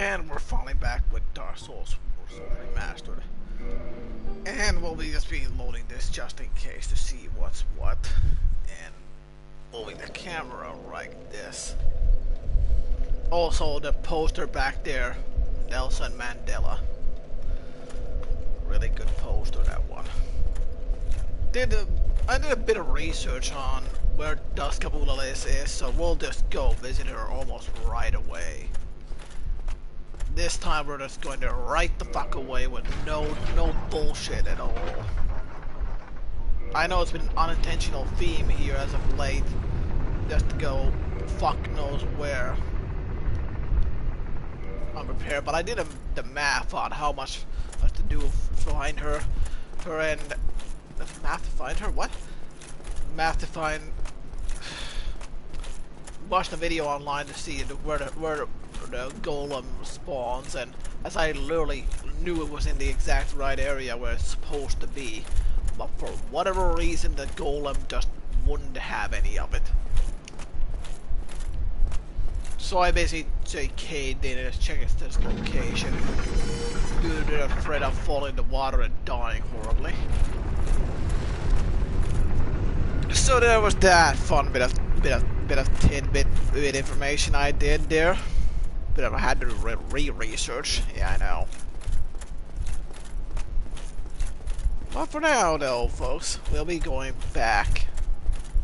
And we're finally back with Dark Souls Remastered. And we'll be just be loading this just in case to see what's what. And moving the camera like this. Also the poster back there, Nelson Mandela. Really good poster, that one. I did a bit of research on where Dusk of Oolalcile is, so we'll just go visit her almost right away. This time we're just going to right the fuck away with no bullshit at all. I know it's been an unintentional theme here as of late, just to go fuck knows where. Unprepared, but I did the math on how much I have to do to find her and math to find her. What? Math to find. Watched a video online to see where the golem spawns, and as I literally knew it was in the exact right area where it's supposed to be, but for whatever reason the golem just wouldn't have any of it. So I basically caved in and checked its location due to the threat of falling in the water and dying horribly. So there was that fun bit of tidbit information I did there. But I had to research. Yeah, I know. But for now, though, folks, we'll be going back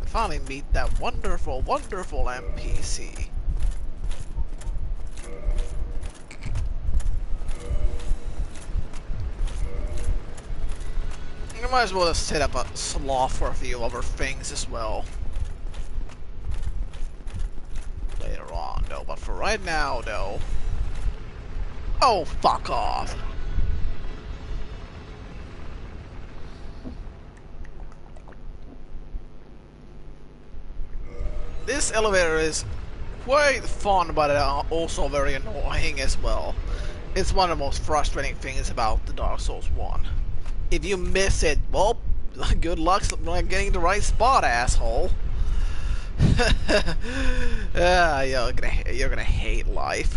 to finally meet that wonderful NPC. You might as well just set up a slot for a few other things as well. Later on, though. But for right now, though. Oh, fuck off. This elevator is quite fun, but also very annoying as well. It's one of the most frustrating things about the Dark Souls 1. If you miss it, well, good luck getting the right spot, asshole. You're gonna hate life.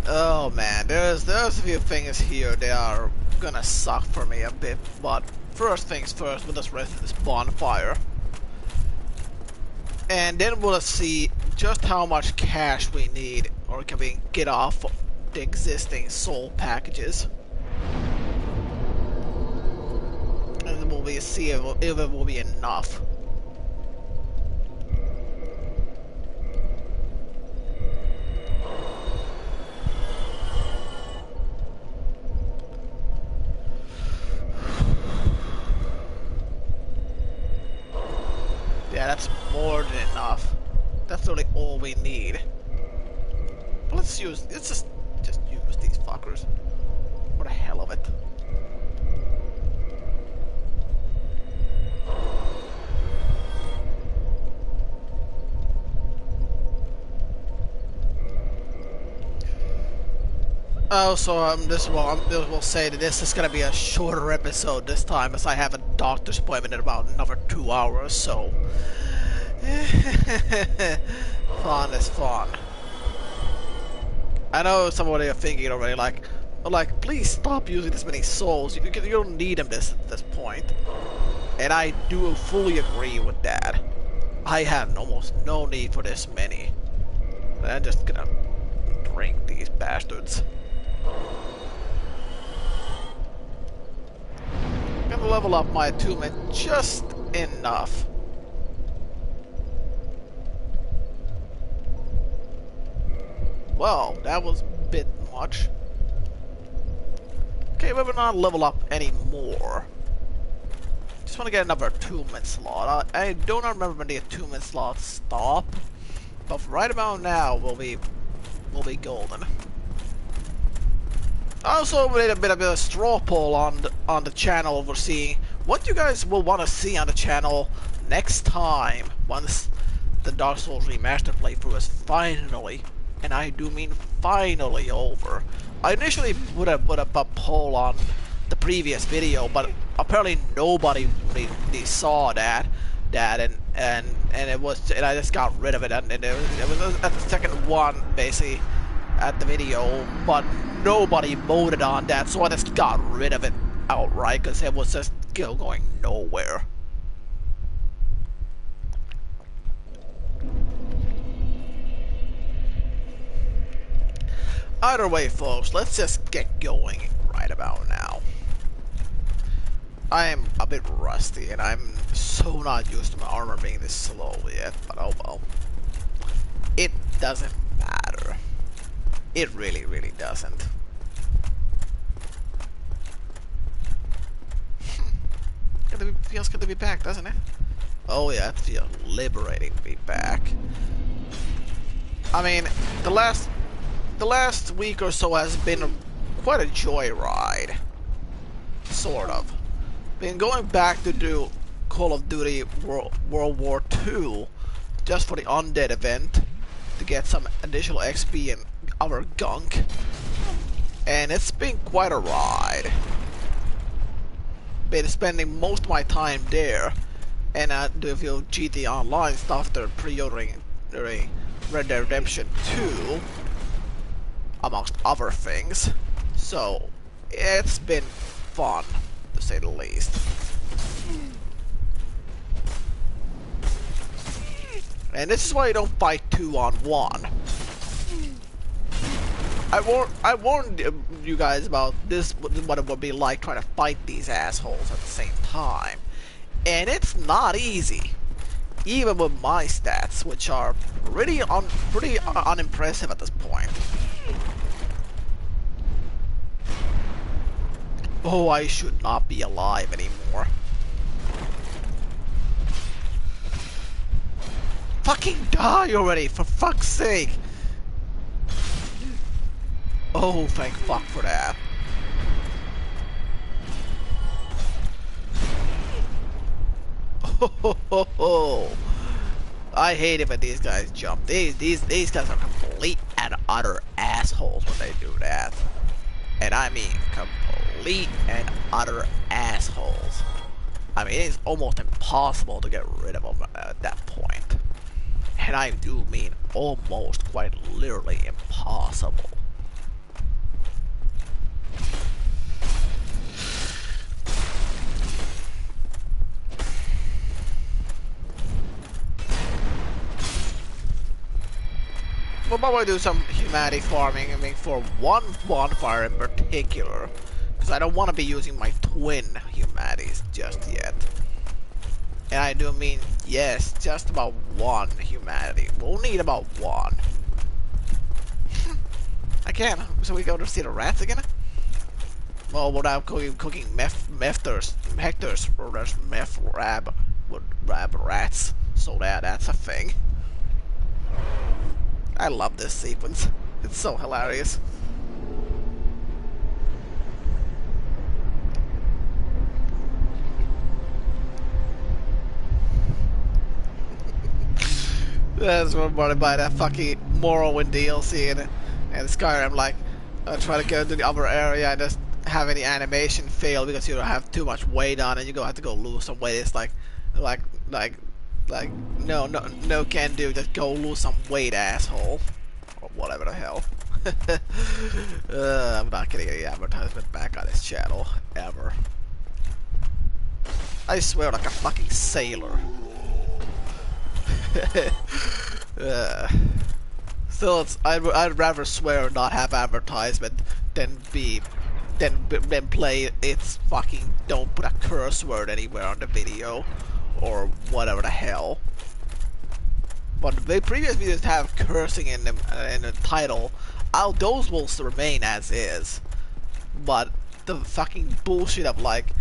Oh man, there's a few things here that are gonna suck for me a bit, but first things first, we'll just rest this bonfire. And then we'll see just how much cash we need, or can we get off the existing soul packages. And then we'll see if it will be enough. Yeah, that's more than enough. That's really all we need. But let's just use these fuckers for the hell of it. Also, we'll say that this is gonna be a shorter episode this time, as I have a doctor's appointment in about another 2 hours. So, fun is fun. I know some of you are thinking already, like, please stop using this many souls. You don't need them at this point, and I do fully agree with that. I have almost no need for this many. I'm just gonna drink these bastards. Gonna level up my attunement just enough. Well, that was a bit much. Okay, we're not level up anymore. Just want to get another attunement slot. I don't remember when the attunement slots stop, but right about now we'll be golden. I also made a bit of a straw poll on the channel, overseeing what you guys will want to see on the channel next time once the Dark Souls Remastered playthrough is finally, and I do mean finally, over. I initially put up a poll on the previous video, but apparently nobody really saw that that, and it was, and I just got rid of it, and it was at the second one basically at the video, but nobody voted on that, so I just got rid of it outright because it was just going nowhere. Either way, folks, let's just get going right about now. I am a bit rusty, and I'm so not used to my armor being this slow yet, but oh well. It doesn't matter. It really, really doesn't. Feels good to be back, doesn't it? Oh yeah, it feels liberating to be back. I mean, the last week or so has been quite a joyride. Sort of. Been going back to do Call of Duty World War II just for the Undead event to get some additional XP and other gunk. And it's been quite a ride. Been spending most of my time there, and do few GT Online stuff they're pre-ordering during Red Dead Redemption 2, amongst other things. So it's been fun, to say the least. And this is why you don't fight 2-on-1. I warned you guys about this, what it would be like trying to fight these assholes at the same time. And it's not easy. Even with my stats, which are pretty unimpressive at this point. Oh, I should not be alive anymore. Fucking die already, for fuck's sake! Oh, thank fuck for that. Oh, I hate it when these guys jump. These guys are complete and utter assholes when they do that. And I mean complete and utter assholes. I mean, it's almost impossible to get rid of them at that point. And I do mean almost, quite literally impossible. We'll probably do some humanity farming, I mean, for one bonfire in particular. Because I don't want to be using my twin humanities just yet. And I do mean, yes, just about one humanity. We'll need about one. I can. So we go to see the rats again? Well, without cooking Hector's or there's meth rab rats. So that's a thing. I love this sequence. It's so hilarious. That's what brought by that fucking Morrowind DLC and Skyrim. Like, try to go to the other area and just have any animation fail because you don't have too much weight on and you have to go lose some weight. It's like no can do. Just go lose some weight, asshole, or whatever the hell. I'm not getting any advertisement back on this channel ever. I swear, like a fucking sailor. Still, I'd rather swear and not have advertisement than play it's fucking don't put a curse word anywhere on the video or whatever the hell. But the previous videos have cursing in the title. Those will remain as is. But the fucking bullshit of like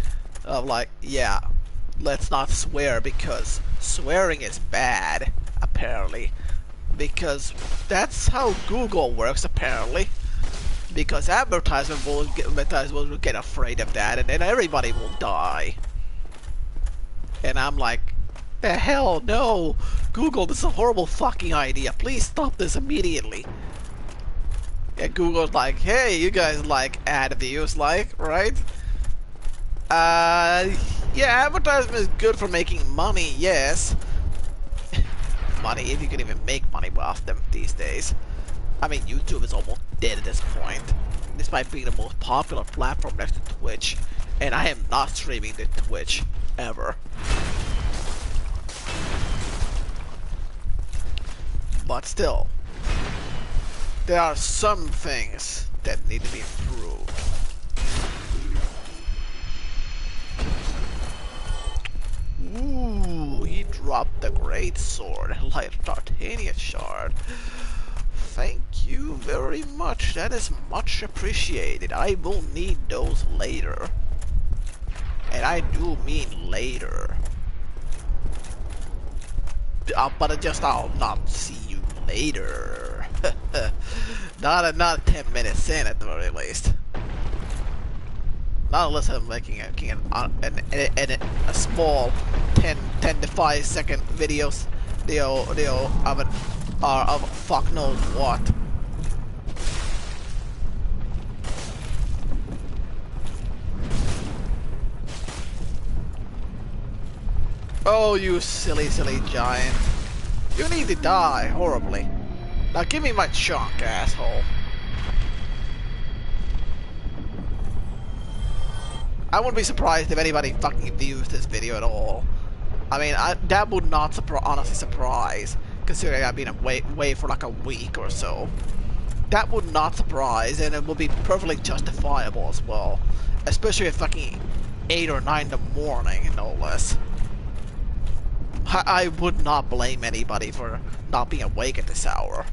yeah, let's not swear because swearing is bad, apparently. Because that's how Google works, apparently. Because advertisers will get afraid of that, and then everybody will die. And I'm like, the hell, no! Google, this is a horrible fucking idea. Please stop this immediately. And Google's like, hey, you guys like ad views, like, right? Yeah, advertisement is good for making money, yes. Money, if you can even make money off them these days. I mean, YouTube is almost dead at this point. Despite being the most popular platform next to Twitch. And I am not streaming to Twitch, ever. But still, there are some things that need to be improved. Ooh, he dropped the great sword, like Tartania shard. Thank you very much, that is much appreciated. I will need those later. And I do mean later. But I'll not see you later. not 10 minutes in at the very least. Not unless I'm making a small 10 to 5 second videos of it of fuck knows what. Oh, you silly giant. You need to die horribly. Now give me my chunk, asshole. I wouldn't be surprised if anybody fucking views this video at all. I mean, that would not honestly surprise, considering I've been away for like a week or so. That would not surprise, and it would be perfectly justifiable as well. Especially at fucking 8 or 9 in the morning, no less. I would not blame anybody for not being awake at this hour.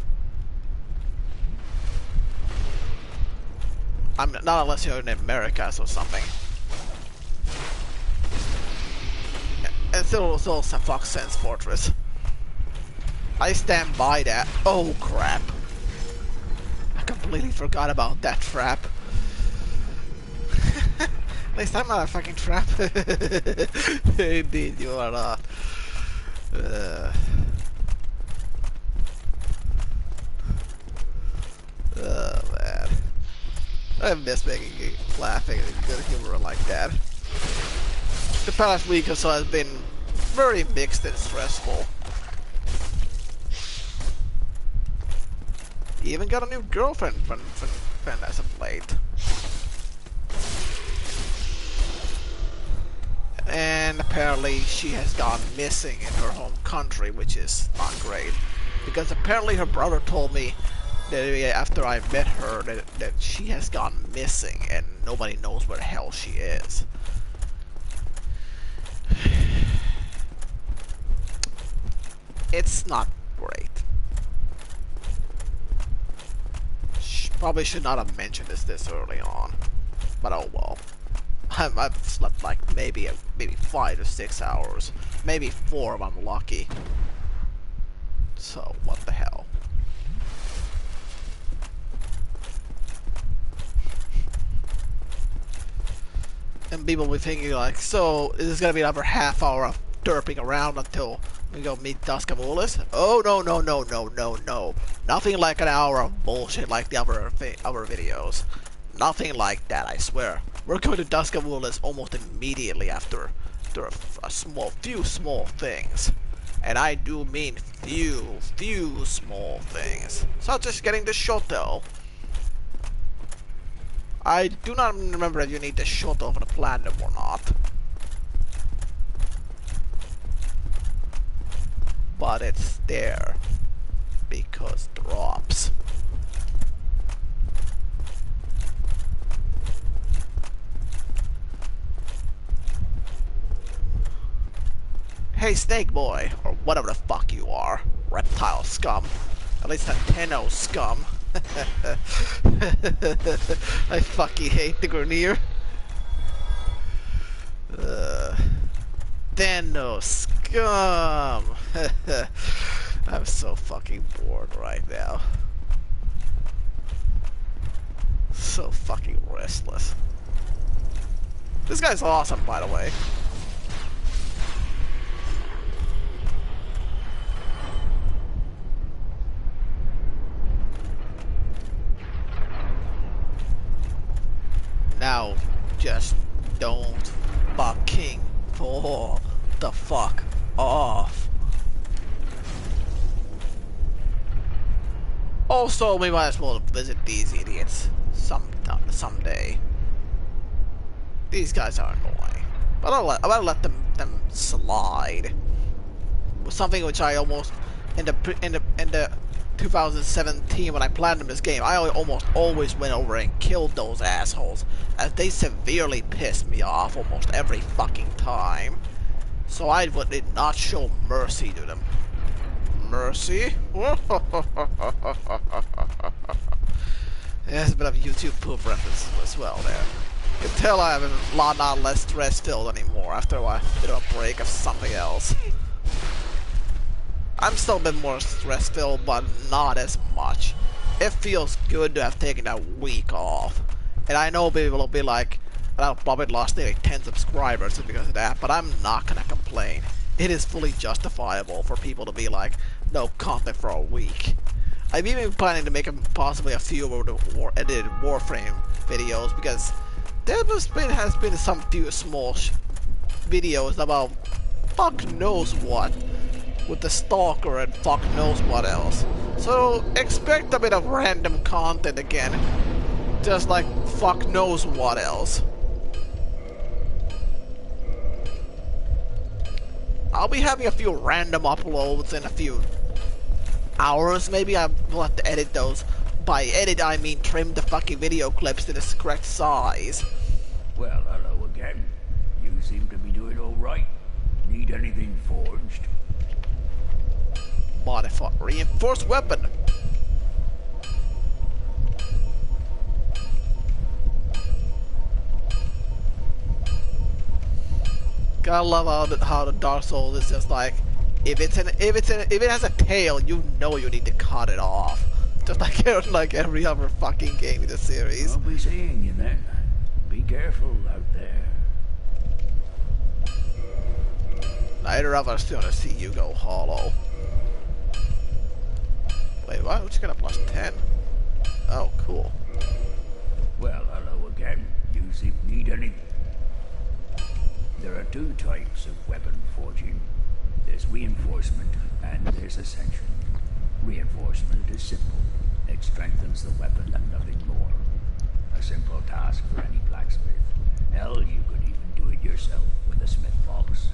I'm not unless you're in America or something. And still Fox Sense Fortress. I stand by that. Oh crap. I completely forgot about that trap. At least I'm not a fucking trap. Indeed, you are not. Oh man. I miss making laughing and good humor like that. The past week or so has been very mixed and stressful. Even got a new girlfriend as of late. And apparently she has gone missing in her home country, which is not great. Because apparently her brother told me that after I met her that she has gone missing and nobody knows where the hell she is. It's not great. Probably should not have mentioned this early on, but oh well. I've slept like maybe 5 to 6 hours, maybe 4 if I'm lucky. So what the hell? And people will be thinking like, so is this gonna be another half hour of derping around until we go meet Dusk and Oolalcile? Oh no. Nothing like an hour of bullshit like the other videos. Nothing like that, I swear. We're going to Dusk and Oolalcile almost immediately after a few small things. And I do mean few small things. Such as getting the Shoto. I do not remember if you need the Shoto for the platinum or not. But it's there. Because drops. Hey Snake Boy, or whatever the fuck you are. Reptile scum. At least a Tenno scum. I fucking hate the Grenier. Tenno scum. I'm so fucking bored right now. So fucking restless. This guy's awesome, by the way. Now, just don't fucking Fall the fuck off. Also, we might as well visit these idiots someday. These guys are annoying, but I'll let them slide. Something which I almost in the 2017 when I planned this game, I almost always went over and killed those assholes, as they severely pissed me off almost every fucking time. So I did not show mercy to them. Mercy? There's a bit of YouTube poop references as well there. You can tell I have a lot not less stress-filled anymore after a bit of a break of something else. I'm still a bit more stress-filled, but not as much. It feels good to have taken that week off. And I know people will be like, I've probably lost nearly 10 subscribers because of that, but I'm not gonna complain. It is fully justifiable for people to be like, no content for a week. I'm even planning to make possibly a few edited Warframe videos, because there has been some few small videos about fuck knows what with the Stalker and fuck knows what else. So expect a bit of random content again, just like fuck knows what else. I'll be having a few random uploads in a few hours. Maybe I will have to edit those. By edit, I mean trim the fucking video clips to the correct size. Well, hello again. You seem to be doing alright. Need anything forged? Modify reinforced weapon. Gotta love how the Dark Souls is just like, if it has a tail, you know you need to cut it off. Just like every other fucking game in the series. I'll be seeing you then. Be careful out there. Neither of us gonna see you go hollow. Wait, what? What's got a plus 10? Oh, cool. Well, hello again. You seem to need anything. There are two types of weapon forging. There's reinforcement and there's ascension. Reinforcement is simple. It strengthens the weapon and nothing more. A simple task for any blacksmith. Hell, you could even do it yourself with a smith box.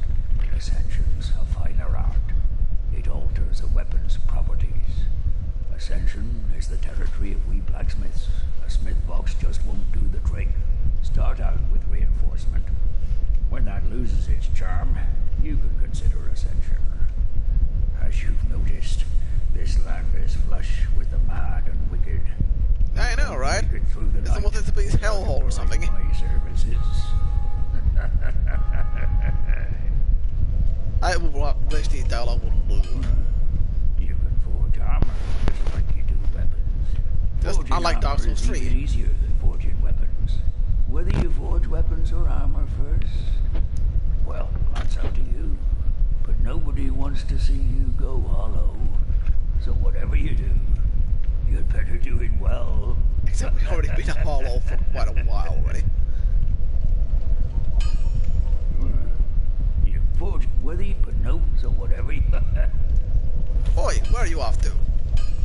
Ascension's a finer art. It alters a weapon's properties. Ascension is the territory of we blacksmiths. A smith box just won't do the trick. Start out with reinforcement. When that loses its charm, you can consider ascension. As you've noticed, this land is flush with the mad and wicked. I know, right? It's almost as if it's hellhole or something. My services. I wish the dialogue would move. You can forge armor just like you do weapons. Just unlike Dark Souls 3. It's easier than forging weapons. Whether you forge weapons or armor first, well, that's up to you. But nobody wants to see you go hollow. So whatever you do, you'd better do it well. Except we've already been hollow for quite a while already. You forge whether you put no, so whatever you... Oi, where are you off to?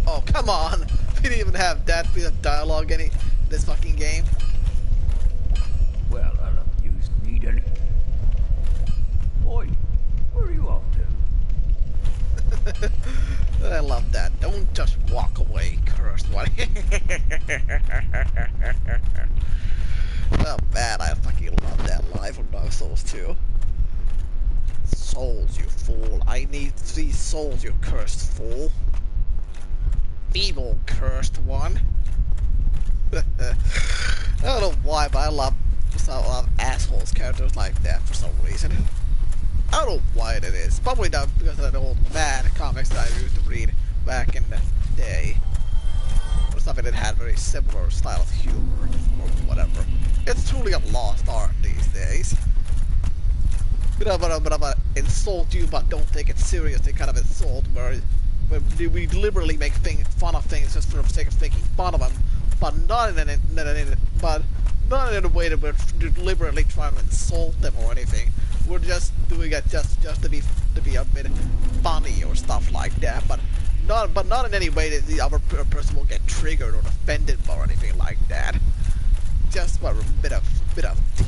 Oh, come on! We didn't even have that bit of dialogue in this fucking game. Well, I'll use need any... Boy, where are you off to? I love that. Don't just walk away, cursed one. Oh man, I fucking love that line from Dark Souls 2. Souls, you fool. I need 3 souls, you cursed fool. Evil cursed one. I don't know why, but I love a lot of assholes characters like that for some reason. I don't know why it is. Probably not because of the old mad comics that I used to read back in the day. Or something that had very similar style of humor or whatever. It's truly a lost art these days. But I'm a insult you but don't take it seriously kind of insult where we deliberately make fun of things just for the sake of making fun of them, but not in a way that we're deliberately trying to insult them or anything. we're just doing it just to be a bit funny or stuff like that, but not in any way that the other person will get triggered or offended or anything like that. Just for a bit of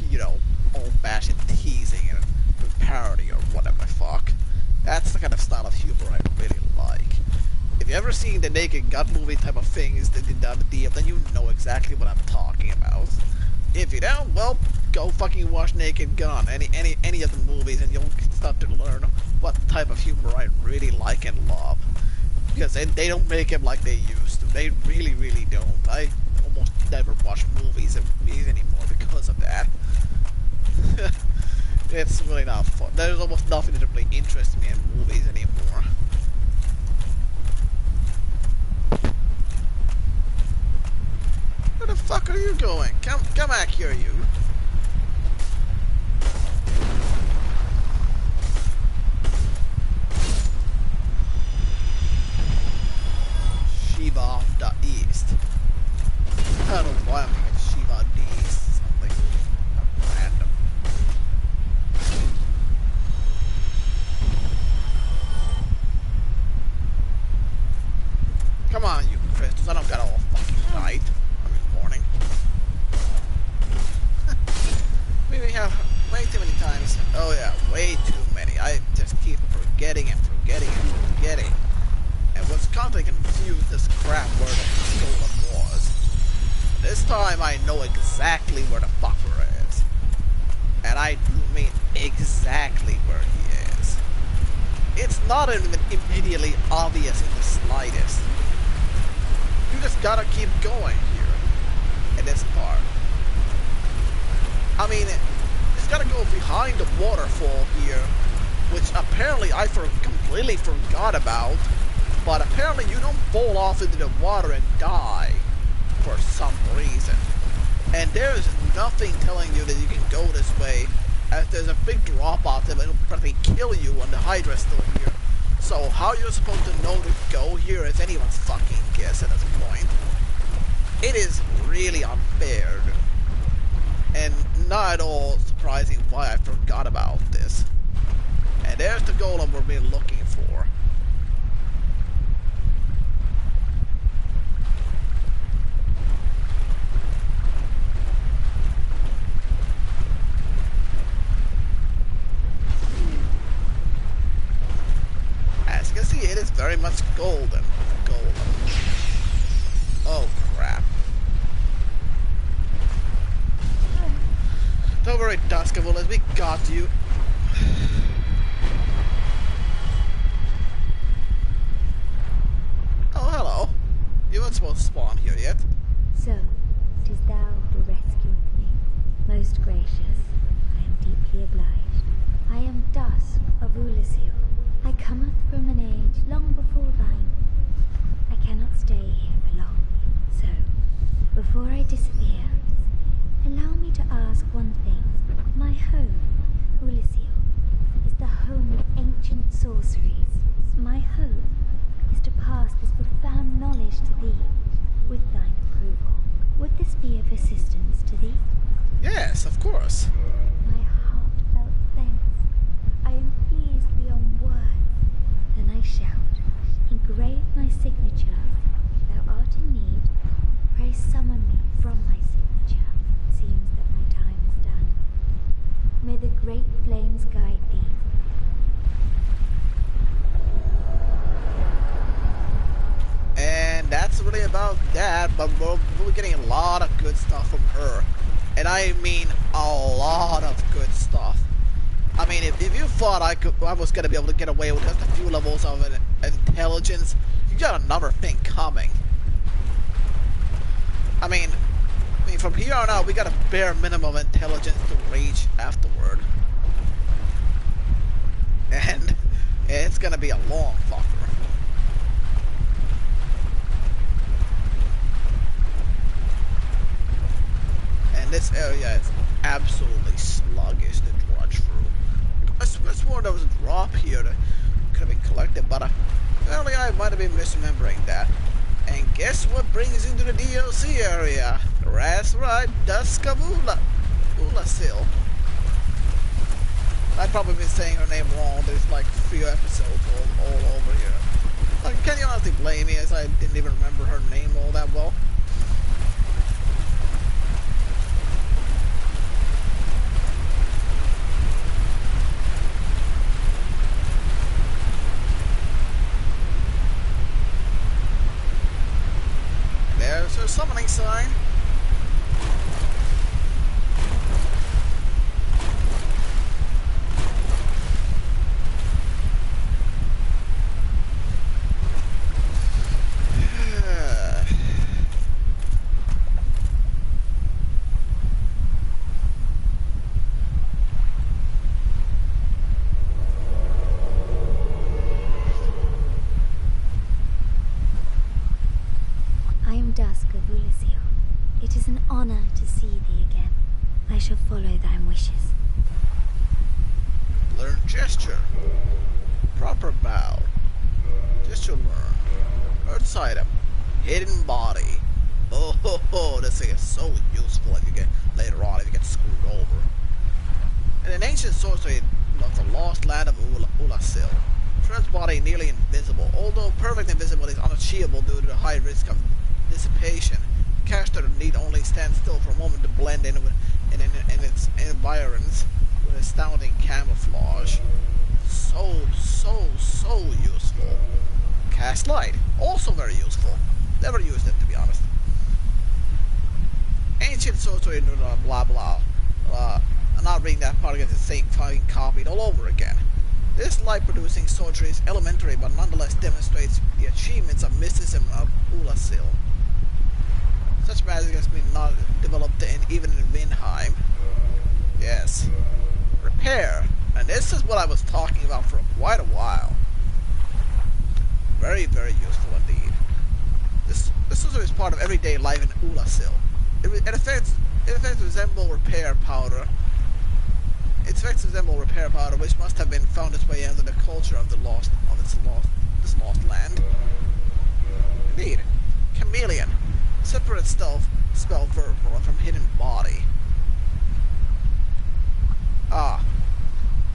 you know, old-fashioned teasing and parody or whatever the fuck. That's the kind of style of humor I really like. If you ever seen the Naked Gun movie type of things that did that deal, then you know exactly what I'm talking about. If you don't, well, go fucking watch Naked Gun, any of the movies, and you'll start to learn what type of humor I really like and love. Because they don't make them like they used to. They really, really don't. I almost never watch movies anymore because of that. It's really not fun. There's almost nothing that really interests me in movies anymore. Where the fuck are you going? Come back here, you. Shiva of the East. I don't know why I'm thinking Shiva of the East. Something random. Come on, you crystals. I don't got all fucking night. Morning. We have way too many times. Oh yeah, way too many. I just keep forgetting and forgetting and forgetting. And what's constantly confused this crap where the golem was. This time I know exactly where the fucker is. And I do mean exactly where he is. It's not even immediately obvious in the slightest. You just gotta keep going here. In this part. I mean, it's gotta go behind the waterfall here, which apparently I completely forgot about, but apparently you don't fall off into the water and die for some reason. And there's nothing telling you that you can go this way, as there's a big drop off that will probably kill you when the Hydra's still here. So how you're supposed to know to go here is anyone's fucking guess at this point. It is really unfair, and not at all surprising why I forgot about this. And there's the golem we've been looking for. As you can see, it is very much golden. Oh crap. Don't worry, Dusk, we got you. Oh, hello. You weren't supposed to spawn here yet. So, 'tis thou who rescued me. Most gracious, I am deeply obliged. I am Dusk of Oolalcile. I cometh from an age long before thine. I cannot stay here for long. So, before I disappear, allow me to ask one thing. My home, Oolalcile, is the home of ancient sorceries. My hope is to pass this profound knowledge to thee, with thine approval. Would this be of assistance to thee? Yes, of course. My heartfelt thanks. I am pleased beyond words. Then I shout, engrave my signature. If thou art in need, pray summon me from my signature. Seems that my time is done. May the great flames guide thee. And that's really about that, but we're getting a lot of good stuff from her. And I mean a lot of good stuff. I mean, if you thought I was going to be able to get away with just a few levels of intelligence, you got another thing coming. I mean, from here on out, we got a bare minimum of intelligence to reach afterward. And it's going to be a long fucker. And this area is absolutely sluggish to drudge through. I swore there was a drop here that could have been collected, but apparently I might have been misremembering that. And guess what brings into the DLC area? That's right, Dusk of Oolalcile. I've probably been saying her name wrong. There's like 3 episodes all over here. Like, can you honestly blame me as I didn't even remember her name all that well? There's her summoning sign. I am Dusk of Oolalcile. It is an honor to see thee again. I shall follow thy wishes. Learn gesture. Proper bow. Gesture learn. Earth's item. Hidden body. Oh ho ho, this thing is so useful if you get later on if you get screwed over. In an ancient sorcery of the lost land of Oolalcile, Earth's body nearly invisible, although perfect invisibility is unachievable due to the high risk of dissipation. The caster need only stand still for a moment to blend in its environs with astounding camouflage. So useful. Cast light, also very useful. Never used it, to be honest. Ancient sorcery, blah blah. I'm not reading that part again, it's the same fucking copied all over again. This light-producing sorcery is elementary, but nonetheless demonstrates the achievements of mysticism of Oolalcile. Such magic has been not developed even in Vinheim. Yes. Repair. And this is what I was talking about for quite a while. Very, very useful indeed. This sorcery is part of everyday life in Oolalcile. It affects resemble repair powder. Its effects resemble repair powder, which must have been found its way into the culture of this lost land. Indeed. Chameleon. Separate stealth spell verbal from hidden body. Ah.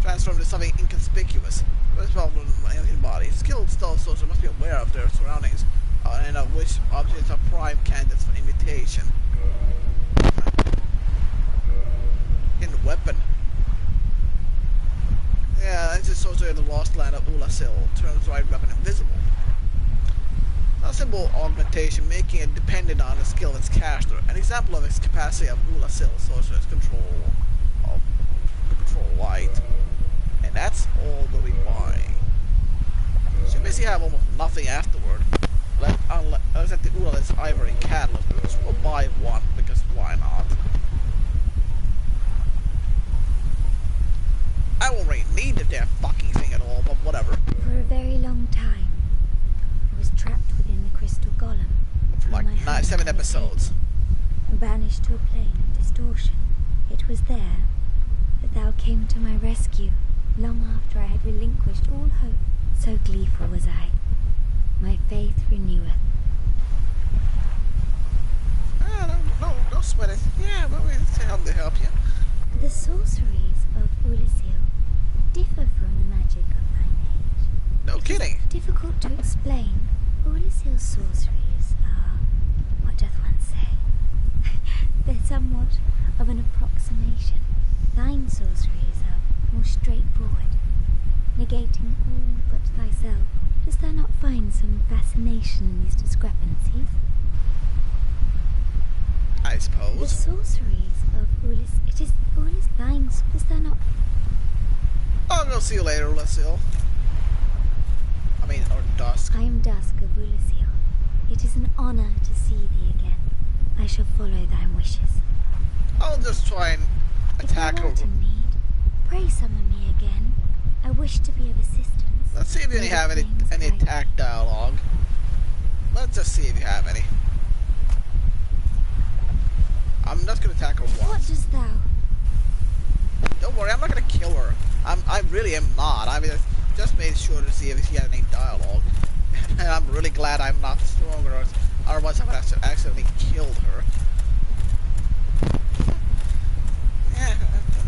Transform into something inconspicuous. Spell from hidden body. Skilled stealth sorcerer must be aware of their surroundings and of which objects are prime candidates for imitation. Hidden weapon. Yeah, this is sorcery of the lost land of Oolalcile. Turns right weapon invisible. A simple augmentation, making it dependent on the skill of its caster. An example of its capacity of Oolalcile sorcerer's control light. And that's all we'll be buying. So you basically have almost nothing afterward. Unless at the Oolalcile's ivory catalog, which we'll buy one because why not? I won't really need the damn fucking thing at all, but whatever. For a very long time, I was trapped within the crystal golem. For like 7 episodes. Banished to a plane of distortion. It was there that thou came to my rescue, long after I had relinquished all hope. So gleeful was I. My faith reneweth. No sweat it. Yeah, but we'll help you. The sorceries of Oolalcile differ from the magic of thine age. No kidding. It's difficult to explain. Oolalcile's sorceries are, what doth one say? They're somewhat of an approximation. Thine sorceries are more straightforward, negating all but thyself. Dost thou not find some fascination in these discrepancies? I suppose. The sorceries of Oolalcile. It is Oolalcile thine. Dost thou not? I'll go see you later, Oolalcile. Or Dusk. I am Dusk of Oolalcile. It is an honor to see thee again. I shall follow thy wishes. I'll just try and attack If thou her. art in need, pray summon me again. I wish to be of assistance. Let's see if you have any attack dialogue. Let's just see if you have any. I'm not gonna attack her once. What dost thou? Don't worry, I'm not gonna kill her. I really am not. I just made sure to see if she had any dialogue. And I'm really glad I'm not stronger, otherwise I would have accidentally killed her. Yeah,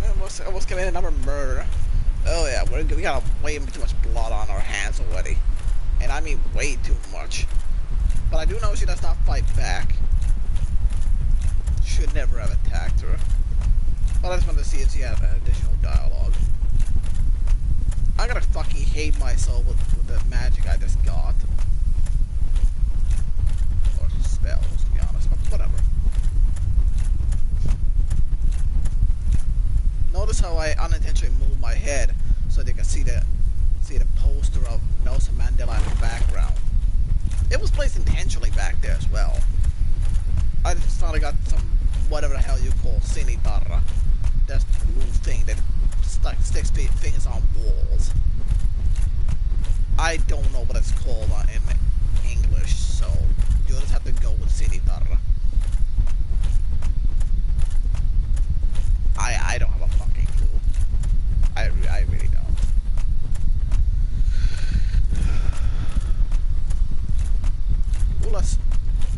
I almost committed another murder. Oh yeah, we got way too much blood on our hands already. And I mean way too much. But I do know she does not fight back. Should never have attacked her. But I just wanted to see if she had an additional dialogue. I'm gonna fucking hate myself with the magic I just got. Or spells, to be honest, but whatever. Notice how I unintentionally moved my head so they can see the poster of Nelson Mandela in the background. It was placed intentionally back there as well. I just thought I got some, whatever the hell you call sinitarra. That's the little thing that sticks things on walls. I don't know what it's called in English, so you'll just have to go with sinitarra. I don't have a fucking clue. I really don't.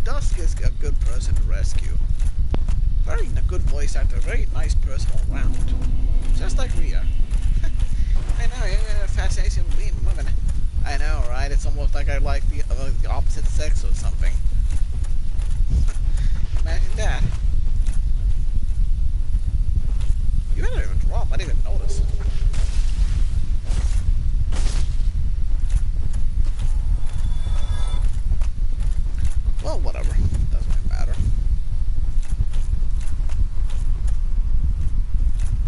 Dusk is a good person to rescue. Very good voice actor, very nice person all around. Just like Rhea. I know, you're a fascination with women. I know, right? It's almost like I like the opposite sex or something. Imagine that. You didn't even drop, I didn't even notice. Well, whatever. Doesn't really matter.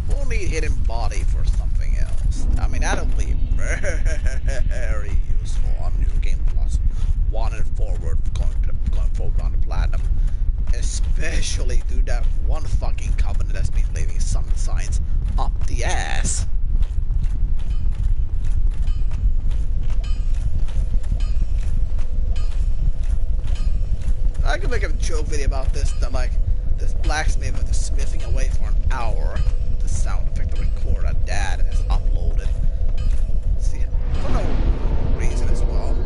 We'll need hidden body for something else. I mean, that'll be very useful on New Game Plus 1 and forward, going forward on the Platinum. Especially through that one fucking covenant that's been leaving some signs up the ass. I could make a joke video about this, that like, this blacksmith with the smithing away for an hour. The sound effect to record a dad is uploaded. See, for no reason as well.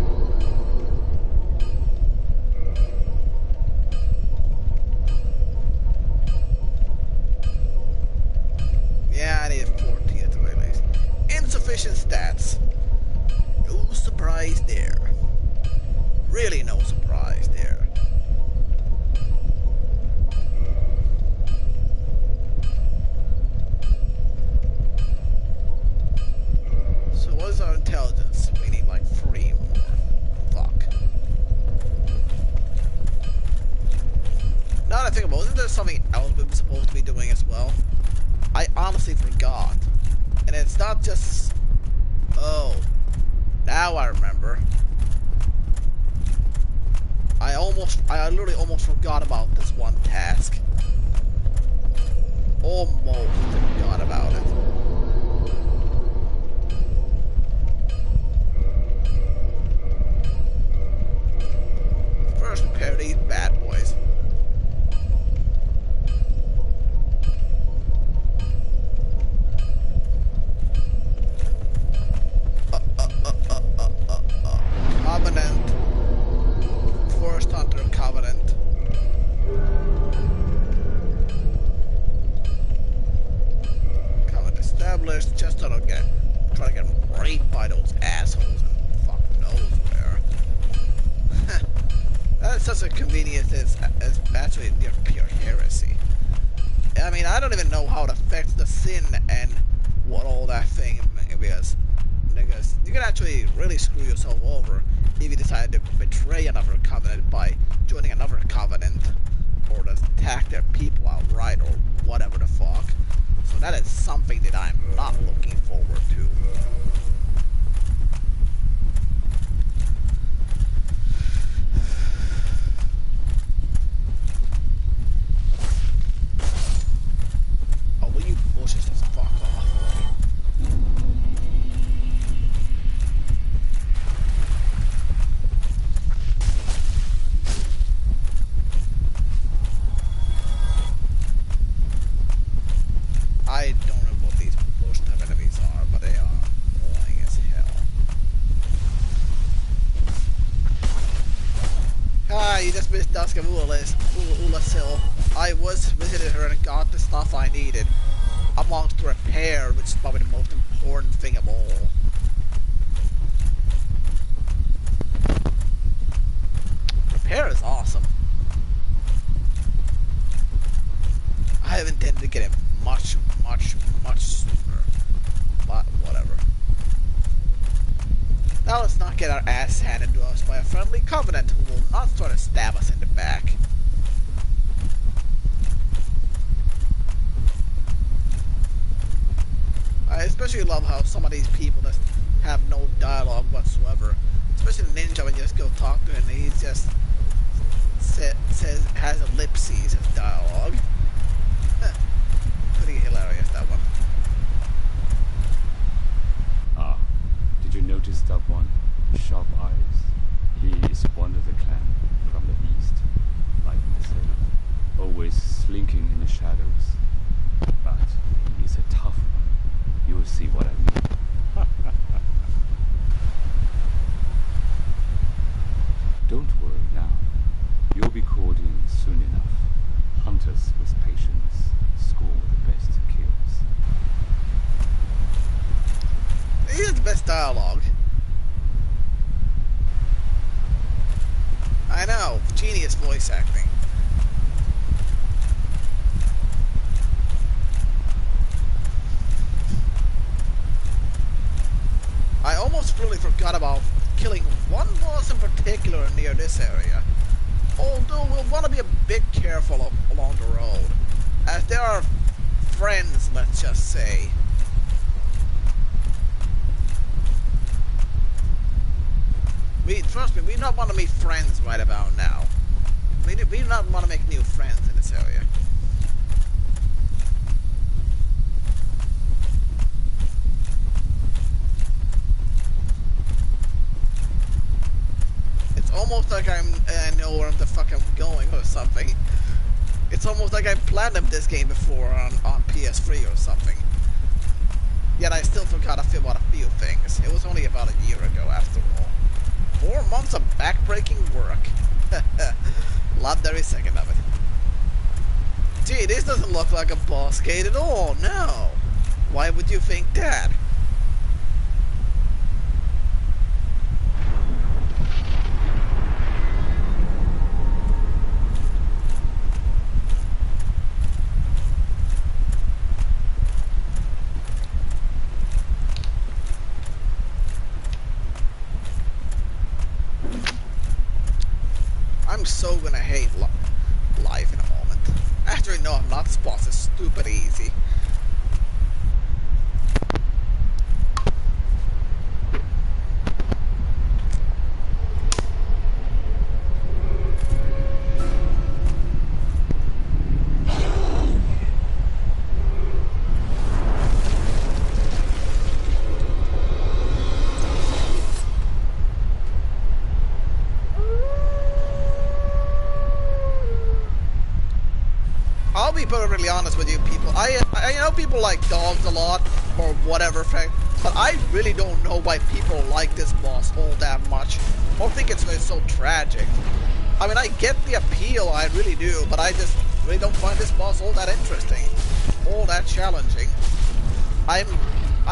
Yeah, I need 14 at the very least. Insufficient stats. No surprise there. Really no surprise there. So what is our intelligence? We need like 3 more. Fuck. Now that I think about it, isn't there something else we're supposed to be doing as well? I honestly forgot. And it's not just... Oh. Now I remember. I literally almost forgot about this one task. Almost forgot about it. First, repair these bad boys. Covenant. Forest Hunter Covenant. Covenant established. Just try to get raped by those assholes and fuck knows where. That's such a convenience as actually near pure heresy. I mean, I don't even know how it affects the sin and what all that thing is. Because you can actually really screw yourself over if you decide to betray another covenant by joining another covenant, or just attack their people outright, or whatever the fuck. So that is something that I'm not looking forward to. Oh, will you bushes just fuck off? I don't know what these bush type enemies are, but they are annoying as hell. Ah, you just missed Dusk of Oolalcile. I was visiting her and got the stuff I needed. amongst repair, which is probably the most important thing of all. Repair is awesome. I have intended to get it much sooner. But whatever. Now let's not get our ass handed to us by a friendly covenant who will not try to stab us in the back. I especially love how some of these people just have no dialogue whatsoever. Especially the ninja, when you just go talk to him and he just has ellipses as dialogue. Pretty hilarious, that one. Ah, did you notice that one? Sharp eyes. He is one of the clan from the east, like myself. Always slinking in the shadows. But he's a tough one. You will see what I mean. Don't worry now. You'll be called in soon enough. Hunters with patience score the best kills. He has the best dialogue. I know, genius voice acting. I almost really forgot about killing one boss in particular near this area. Although we'll want to be a bit careful along the road, as there are friends, let's just say. Trust me, we do not want to meet friends right about now. We do not want to make new friends in this area. It's almost like I know where the fuck I'm going or something. It's almost like I planned this game before on PS3 or something. Yet I still forgot about a few things. It was only about a year ago after all. 4 months of backbreaking work. Loved every second of it. Gee, this doesn't look like a boss gate at all, no. Why would you think that? I'm so gonna hate life in a moment. Actually, no, I'm not. This boss is stupid easy. I'll be perfectly honest with you people. I know people like dogs a lot, or whatever, but I really don't know why people like this boss all that much, or think it's so tragic. I mean, I get the appeal, I really do, but I just really don't find this boss all that interesting, all that challenging. I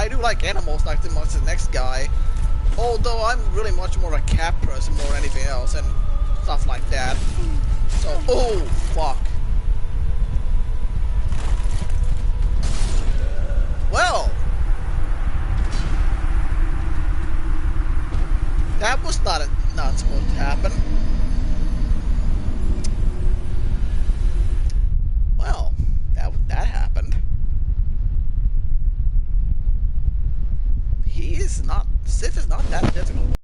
do like animals like the next guy, although I'm really much more a cat person more than anything else, and stuff like that. So, oh, fuck. Well, that was not supposed to happen. Well, that happened. Sif is not that difficult.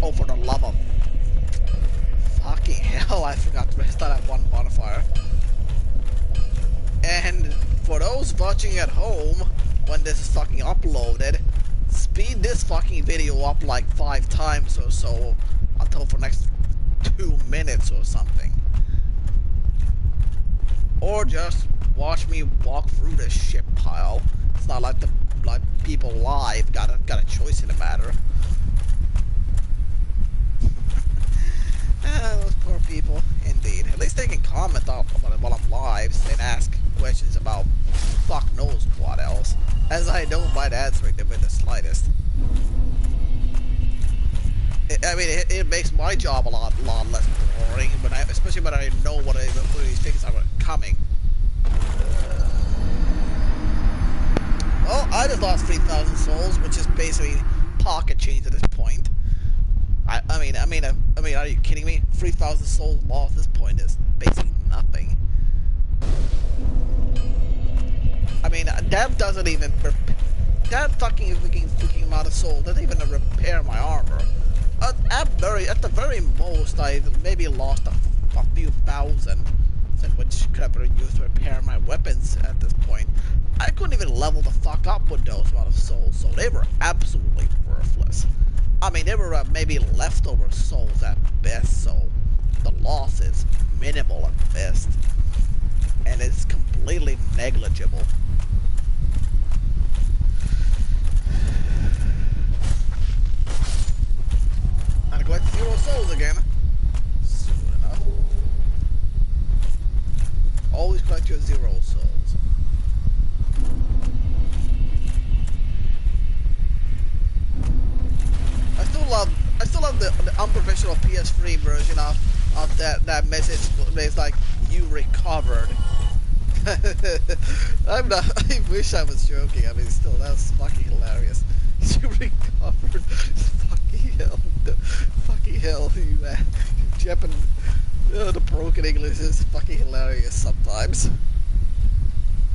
Oh, for the love of fucking hell, I forgot to restart that one bonfire. And for those watching at home, when this is fucking uploaded, speed this fucking video up like 5 times or so until for the next 2 minutes or something. Or just watch me walk through this shit pile. It's not like people live got a choice in the matter. Those poor people, indeed. At least they can comment on while I'm live and ask questions about fuck knows I don't mind answering them in the slightest. I mean, it makes my job a lot less boring, but especially when I know what these things are coming. Well, I just lost 3,000 souls, which is basically pocket change at this point. I mean, are you kidding me? 3,000 souls lost at this point is basically nothing. I mean, that doesn't even that fucking amount of souls doesn't even repair my armor. At the very most, I maybe lost a few thousand, which could have been used to repair my weapons at this point. I couldn't even level the fuck up with those amount of souls, so they were absolutely worthless. I mean, they were maybe leftover souls at best, so the loss is minimal at best, and it's completely negligible. I'm gonna collect 0 souls again. Soon enough. Always collect your 0 souls. I still love the unprofessional PS3 version of that message. It's like, you recovered. I'm not. I wish I was joking. I mean, still, that's fucking hilarious. You recovered. Fucking hell. Fucking hell, you man. Japan. The broken English is fucking hilarious sometimes.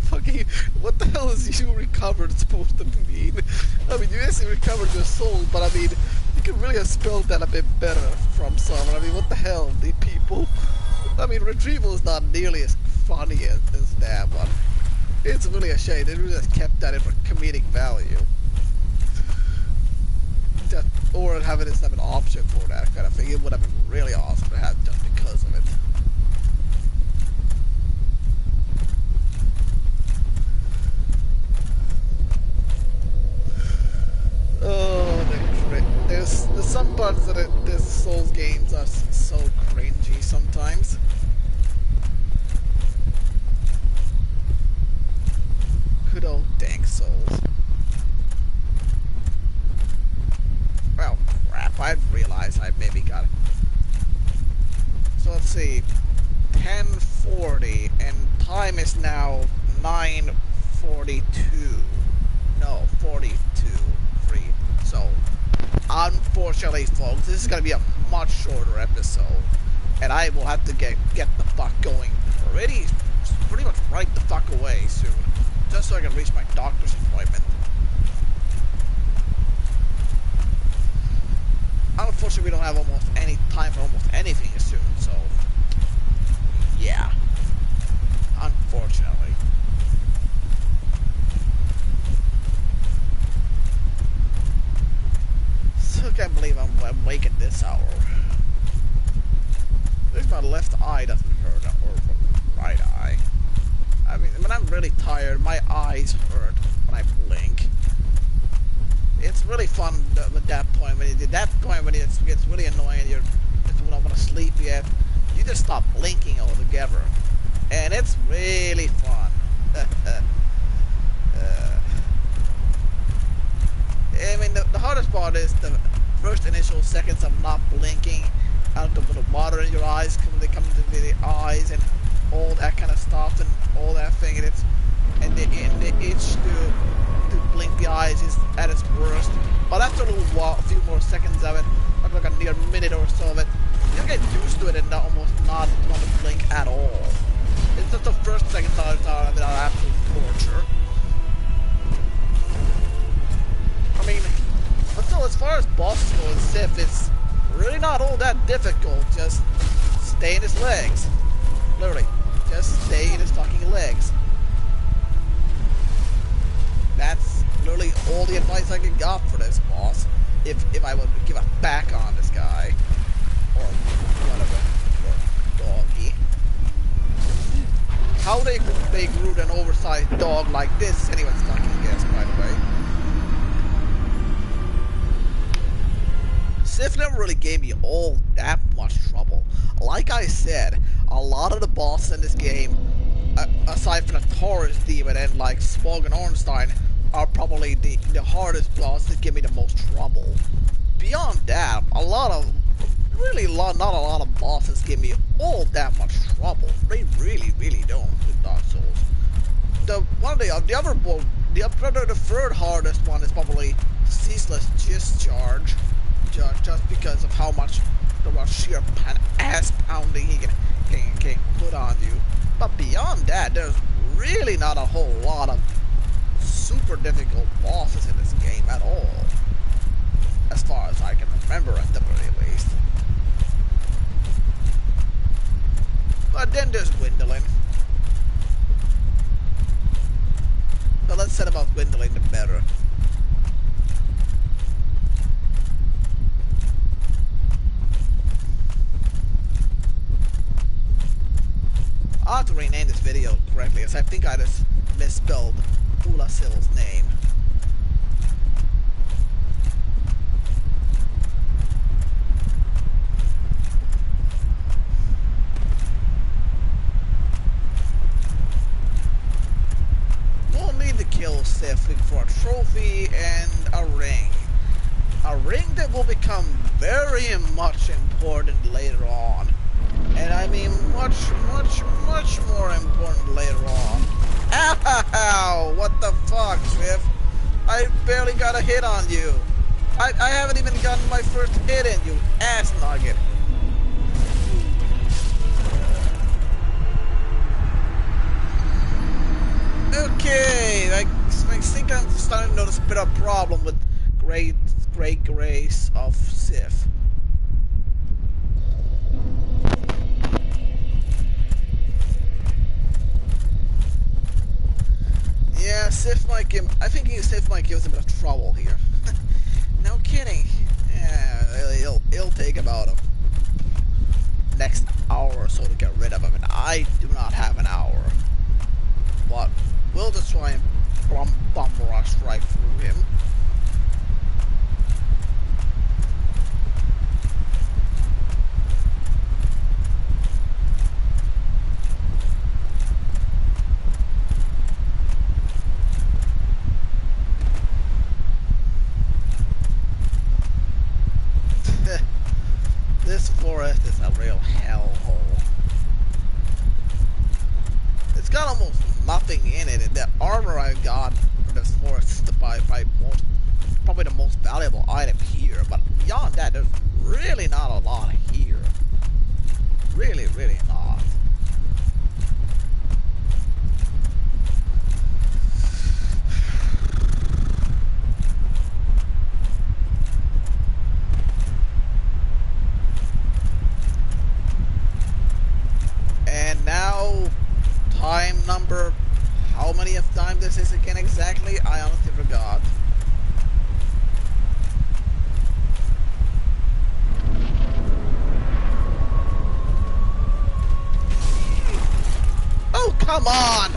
Fucking, what the hell is you recovered supposed to mean? I mean, you basically recovered your soul, but I mean, you could really have spelled that a bit better from someone. I mean, what the hell, the people? I mean, retrieval is not nearly as funny as that one. It's really a shame. They really just kept that in for comedic value. Just, or have it as an option for that kind of thing. It would have been really awesome to have just because of it. Oh, there's some parts of this Souls games are so cringy sometimes. Good old dank Souls. Well, crap, I realized I maybe got it. So let's see, 10:40, and time is now 9:42. No, 42. So, unfortunately, folks, this is gonna be a much shorter episode, and I will have to get the fuck going pretty much right the fuck away soon, just so I can reach my doctor's appointment. Unfortunately, we don't have almost any time for almost anything soon, so yeah, unfortunately. I can't believe I'm awake at this hour. At least my left eye doesn't hurt, or my right eye. I mean, when I'm really tired, my eyes hurt when I blink. It's really fun at that point. When it gets really annoying, and you don't want to sleep yet, you just stop blinking altogether, and it's really fun. I mean, the hardest part is the first initial seconds of not blinking, out of the water in your eyes, they come into the eyes, and all that kind of stuff, and all that thing, and the itch to blink the eyes is at its worst. But after a few more seconds of it, like a near minute or so of it, you'll get used to it and almost not want to blink at all. It's just the first seconds of it are absolute torture. I mean, until as far as bosses go in Sif, it's really not all that difficult. Just stay in his legs. Literally, just stay in his fucking legs. That's literally all the advice I could got for this boss. If I would give a back on this guy. Or whatever. Or doggy. How they grew an oversized dog like this is anyone's fucking guess, by the way. Sif never really gave me all that much trouble. Like I said, a lot of the bosses in this game, aside from the Taurus demon and like Smog and Ornstein, are probably the hardest boss that give me the most trouble. Beyond that, a lot of not a lot of bosses give me all that much trouble. They really don't with Dark Souls. The third hardest one is probably Ceaseless Discharge, just because of how much sheer ass pounding he can put on you. But beyond that, there's really not a whole lot of super difficult bosses in this game at all, as far as I can remember at the very least. But then there's Gwendolyn. The less said about Gwendolyn, the better. I have to rename this video correctly, as I think I just misspelled Oolalcile's name. We'll need to kill Sif for a trophy and a ring. A ring that will become very much important later on. And I mean much more important later on. Ow! What the fuck, Sif? I barely got a hit on you. I haven't even gotten my first hit in, you ass nugget. Okay, I think I'm starting to notice a bit of a problem with Great Grace of Sif. Yeah, I think Sif might give us a bit of trouble here. No kidding. Yeah, it'll take about a next hour or so to get rid of him, and I do not have an hour. But we'll just try and bum rush right through him. This forest is a real hellhole. It's got almost nothing in it, and the armor I got for this forest is probably the most valuable item here, but beyond that, there's really not a lot here. Really not. And now, time number, how many of time this is again exactly? I honestly forgot. Oh, come on!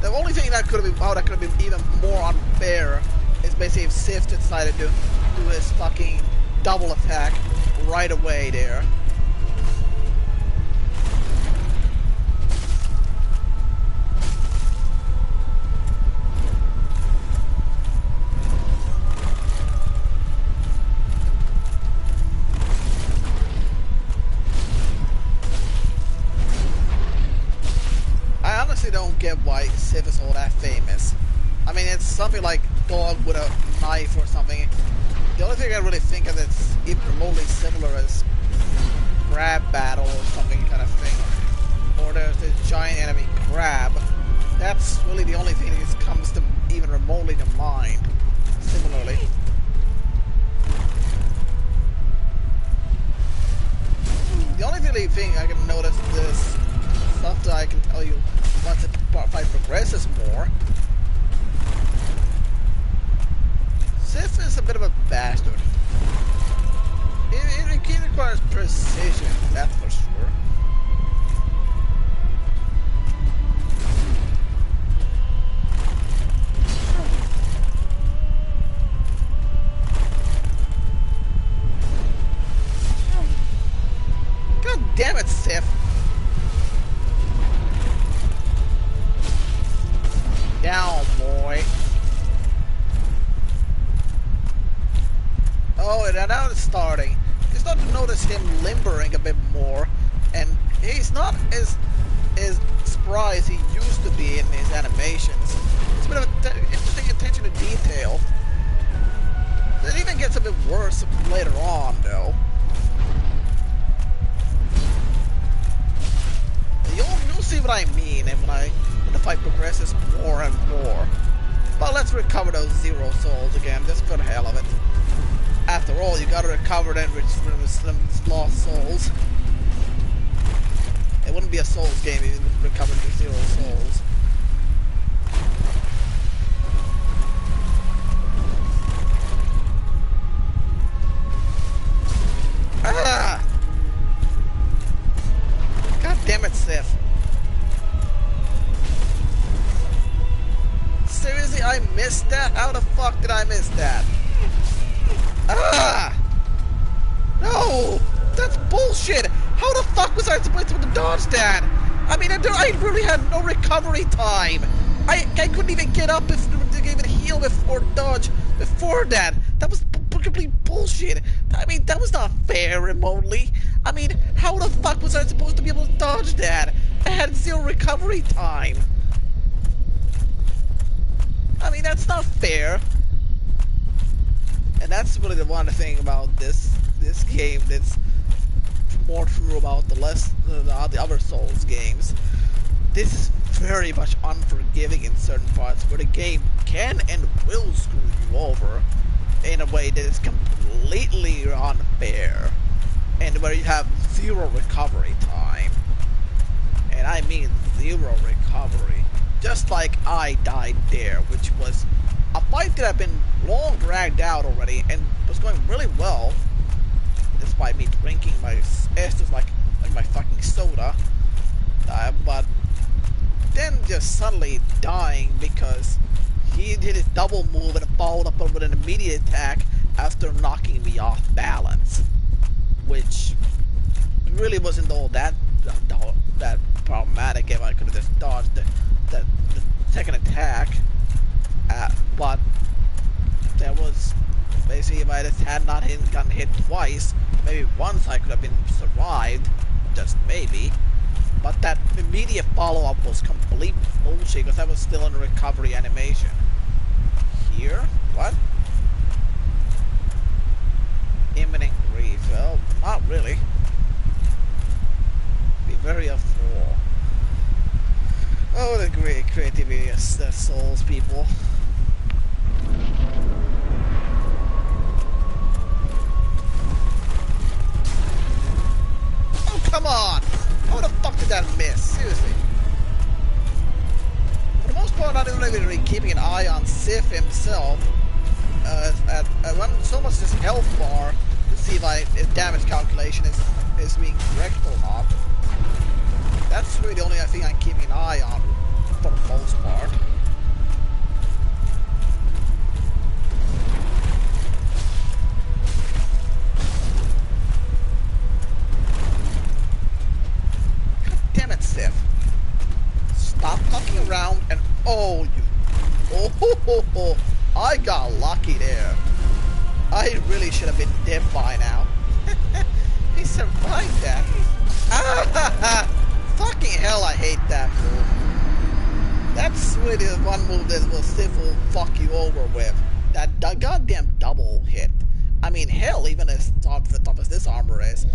The only thing that could have been even more unfair is basically if Sif decided to do his fucking double attack right away there. I honestly don't get why Sif is all that famous. I mean, it's something like dog with a knife or something. The only thing I really think of that's even remotely similar is crab battle or something kind of thing. Or there's this giant enemy crab. That's really the only thing that comes to even remotely to mind. Similarly. The only really thing I can notice is stuff that I can tell you once the fight progresses more. Sif is a bit of a bastard. It requires precision, that's for sure. God damn it, Sif! Down, boy. Oh, and now it's starting. You start to notice him limbering a bit more, and he's not as spry as he used to be in his animations. It's a bit of an interesting attention to detail. It even gets a bit worse later on, though. You'll see what I mean when the fight progresses more and more. But let's recover those 0 souls again, just for the hell of it. After all, you gotta recover them with some lost souls. It wouldn't be a Souls game if you recovered the 0 souls. Ah! God damn it, Sif. Seriously, I missed that? How the fuck did I miss that? Ah! No! That's bullshit! How the fuck was I supposed to dodge that? I mean, I really had no recovery time. I couldn't even get up if to even heal before dodge before that. That was complete bullshit. I mean, that was not fair remotely. I mean, how the fuck was I supposed to be able to dodge that? I had 0 recovery time. I mean, that's not fair. And that's really the one thing about this game that's more true about the other Souls games. This is very much unforgiving in certain parts where the game can and will screw you over in a way that is completely unfair and where you have 0 recovery time. And I mean 0 recovery. Just like I died there, which was a fight that had been long dragged out already and was going really well, despite me drinking my Estus like my fucking soda, but then just suddenly dying because he did his double move and followed up with an immediate attack after knocking me off balance, which really wasn't all that problematic if I could have just dodged the second attack, but there was basically, if I just had not gotten hit twice, maybe once I could have been survived, just maybe. But that immediate follow-up was complete bullshit because I was still in a recovery animation. Here? What? Imminent grief. Well, not really. Be very afraid. Oh, the great creativity of the Souls people. Oh, come on! How the fuck did that miss? Seriously. For the most part, I'm not even really keeping an eye on Sif himself. I run so much this health bar to see if his damage calculation is being correct or not. That's really the only thing I'm keeping an eye on for the most part. God damn it, Sif. Stop fucking around and oh, you. Oh, ho, ho, ho. I got lucky there. I really should have been dead by now. He survived that. Ah, ha, ha. Fucking hell, I hate that move. That's really the one move that Sif will fuck you over with. That goddamn double hit. I mean, hell, even as tough as this armor is,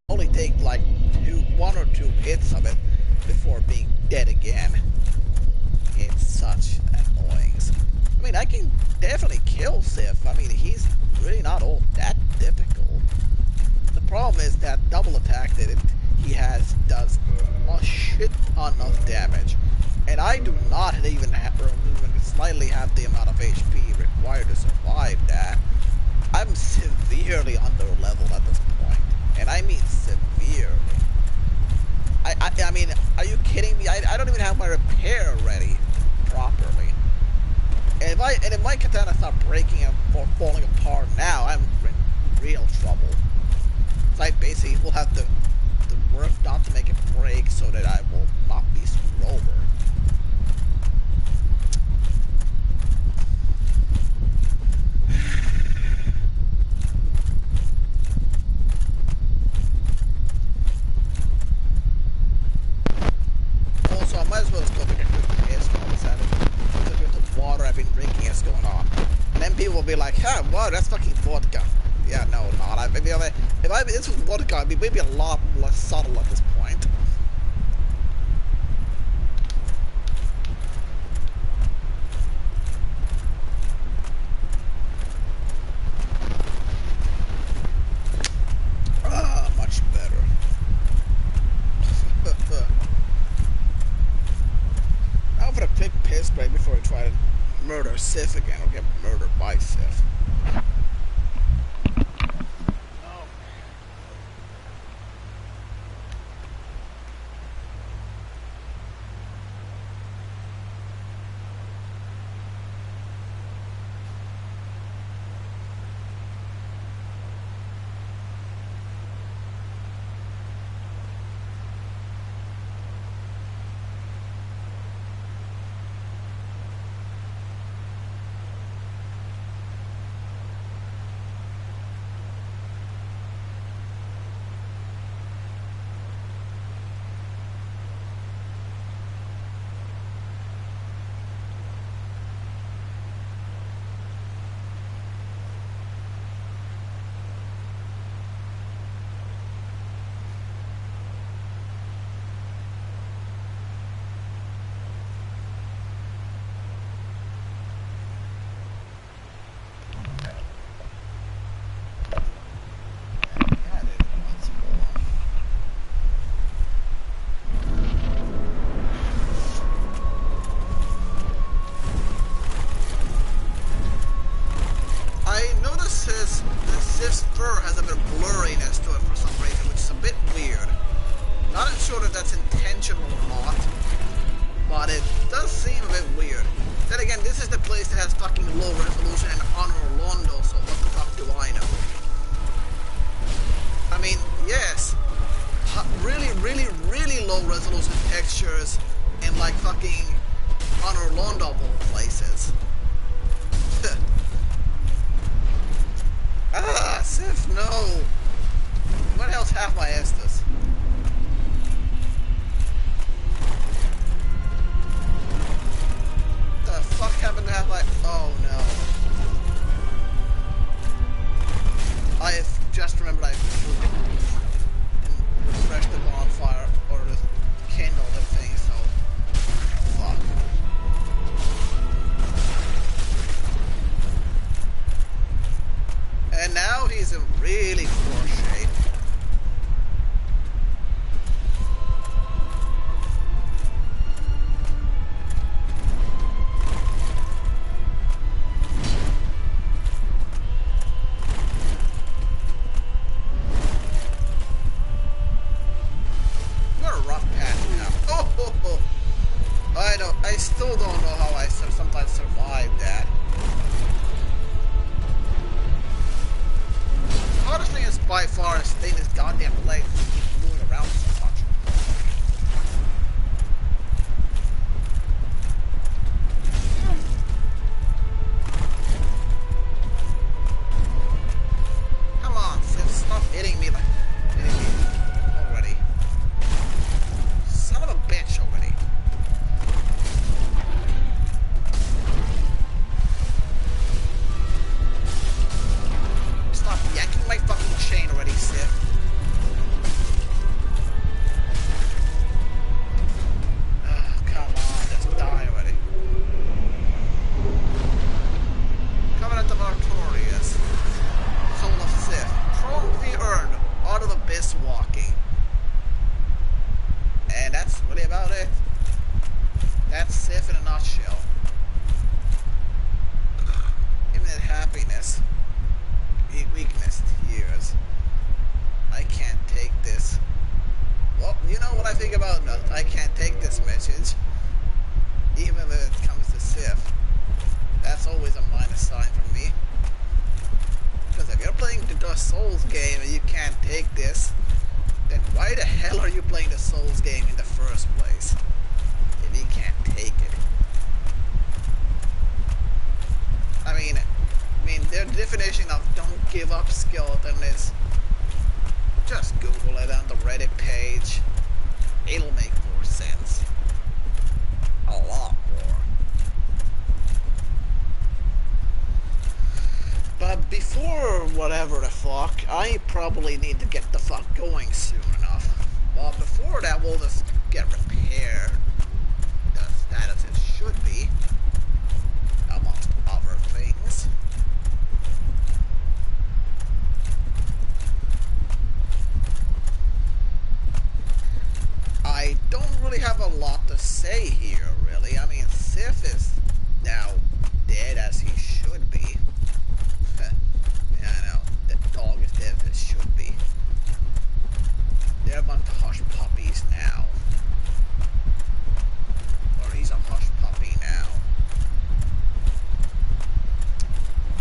only take like 1 or 2 hits of it before being dead again. It's such annoyance. I mean, I can definitely kill Sif. I mean, he's really not all that difficult. The problem is that double attack that he does a shit ton of damage, and I do not even slightly have the amount of HP required to survive that. I'm severely under leveled at this point, and I mean severely. I mean, are you kidding me? I don't even have my repair ready properly. And if my katana start breaking or falling apart now, I'm in real trouble. So I basically will have to work not to make it break so that I will not be screwed over. will be like, huh, wow, that's fucking vodka. Yeah, no, not. If I it's vodka, I'd be maybe a lot less subtle at this point. Much better. Now for a quick piss break before I try to murder Sif again, or get murdered by Sif. Sif's fur has a bit of blurriness to it for some reason, which is a bit weird. Not sure if that's intentional or not, but it does seem a bit weird. Then again, this is the place that has fucking low resolution and Honor Londo, so what the fuck do I know? I mean, yes, really, really, really low resolution textures in like fucking Honor Londo places. Ah, Sif, no! What else have my Estes? The fuck happened to have my... Oh no. I have just remembered I refreshed the bonfire, or the kindle, the thing, so... Fuck. And now he's in really poor shape. What a rough patch now. Oh. I still don't know how I sometimes survived that. The hardest thing is by far is staying this goddamn leg to keep moving around so much. Come on, Sif, stop hitting me like hitting me already. Son of a bitch already. Stop yanking my fucking chain already, Sif. Oh, come on, just die already. Covenant of Artorias. Soul of Sif. Trophy earned. Out of Abyss walking. And that's really about it. That's Sif in a nutshell. Infinite happiness. Weakness, tears. I can't take this. Well, you know what I think about that? I can't take this message. Even when it comes to Sif. That's always a minus sign for me. Because if you're playing the Souls game and you can't take this, then why the hell are you playing the Souls game in the first place? If you can't take it. I mean, their definition of don't give up skeleton is just Google it on the Reddit page. It'll make more sense. A lot more. don't really have a lot to say here, really. I mean, Sif is now dead as he should be. Yeah, I know. The dog is dead as it should be. They're a bunch of hush puppies now. Or he's a hush puppy now.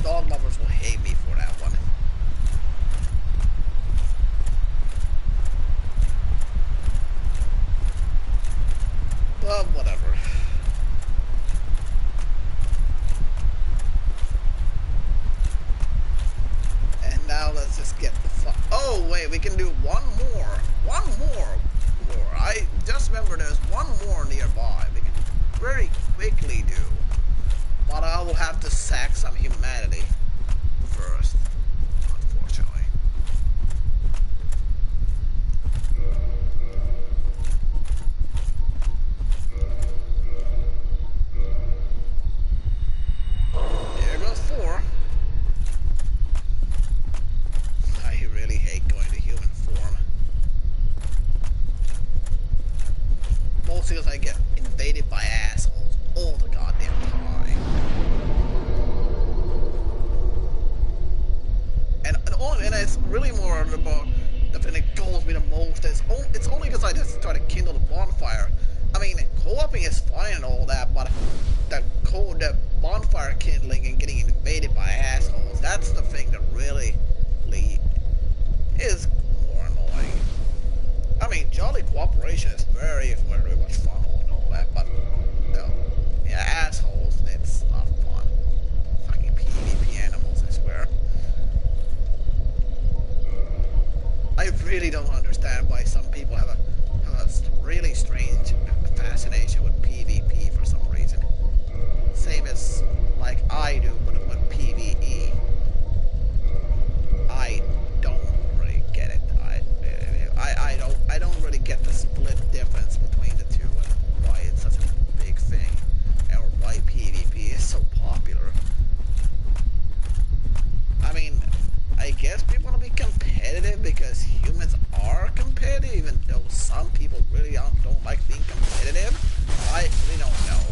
Dog lovers will hate me for that one. But whatever. And now let's just get the fuck. Oh wait, we can do one more. One more. I just remember there's one more nearby. We can very quickly do. But I will have to sack some humanity first, unfortunately. There goes 4. I really hate going to human form. Mostly because I get invaded by assholes all the goddamn time. And it's really more about the thing that goes me the most. It's only because I just try to kindle the bonfire. I mean, co-oping is fine and all that, but the bonfire kindling and getting invaded by assholes, that's the thing that really is more annoying. I mean, jolly cooperation is very much fun and all that, but yeah, assholes, it's not fun. Fucking PvP animals, I swear. I really don't understand why some people have a really strange fascination with PvP for some reason. Same as like I do with PvE. I don't really get it. I don't really get the split difference between the two and why it's such a big thing, or why PvP is so popular. I mean, I guess people want to be competitive because humans are competitive, even though some people really don't like being competitive. I really don't know.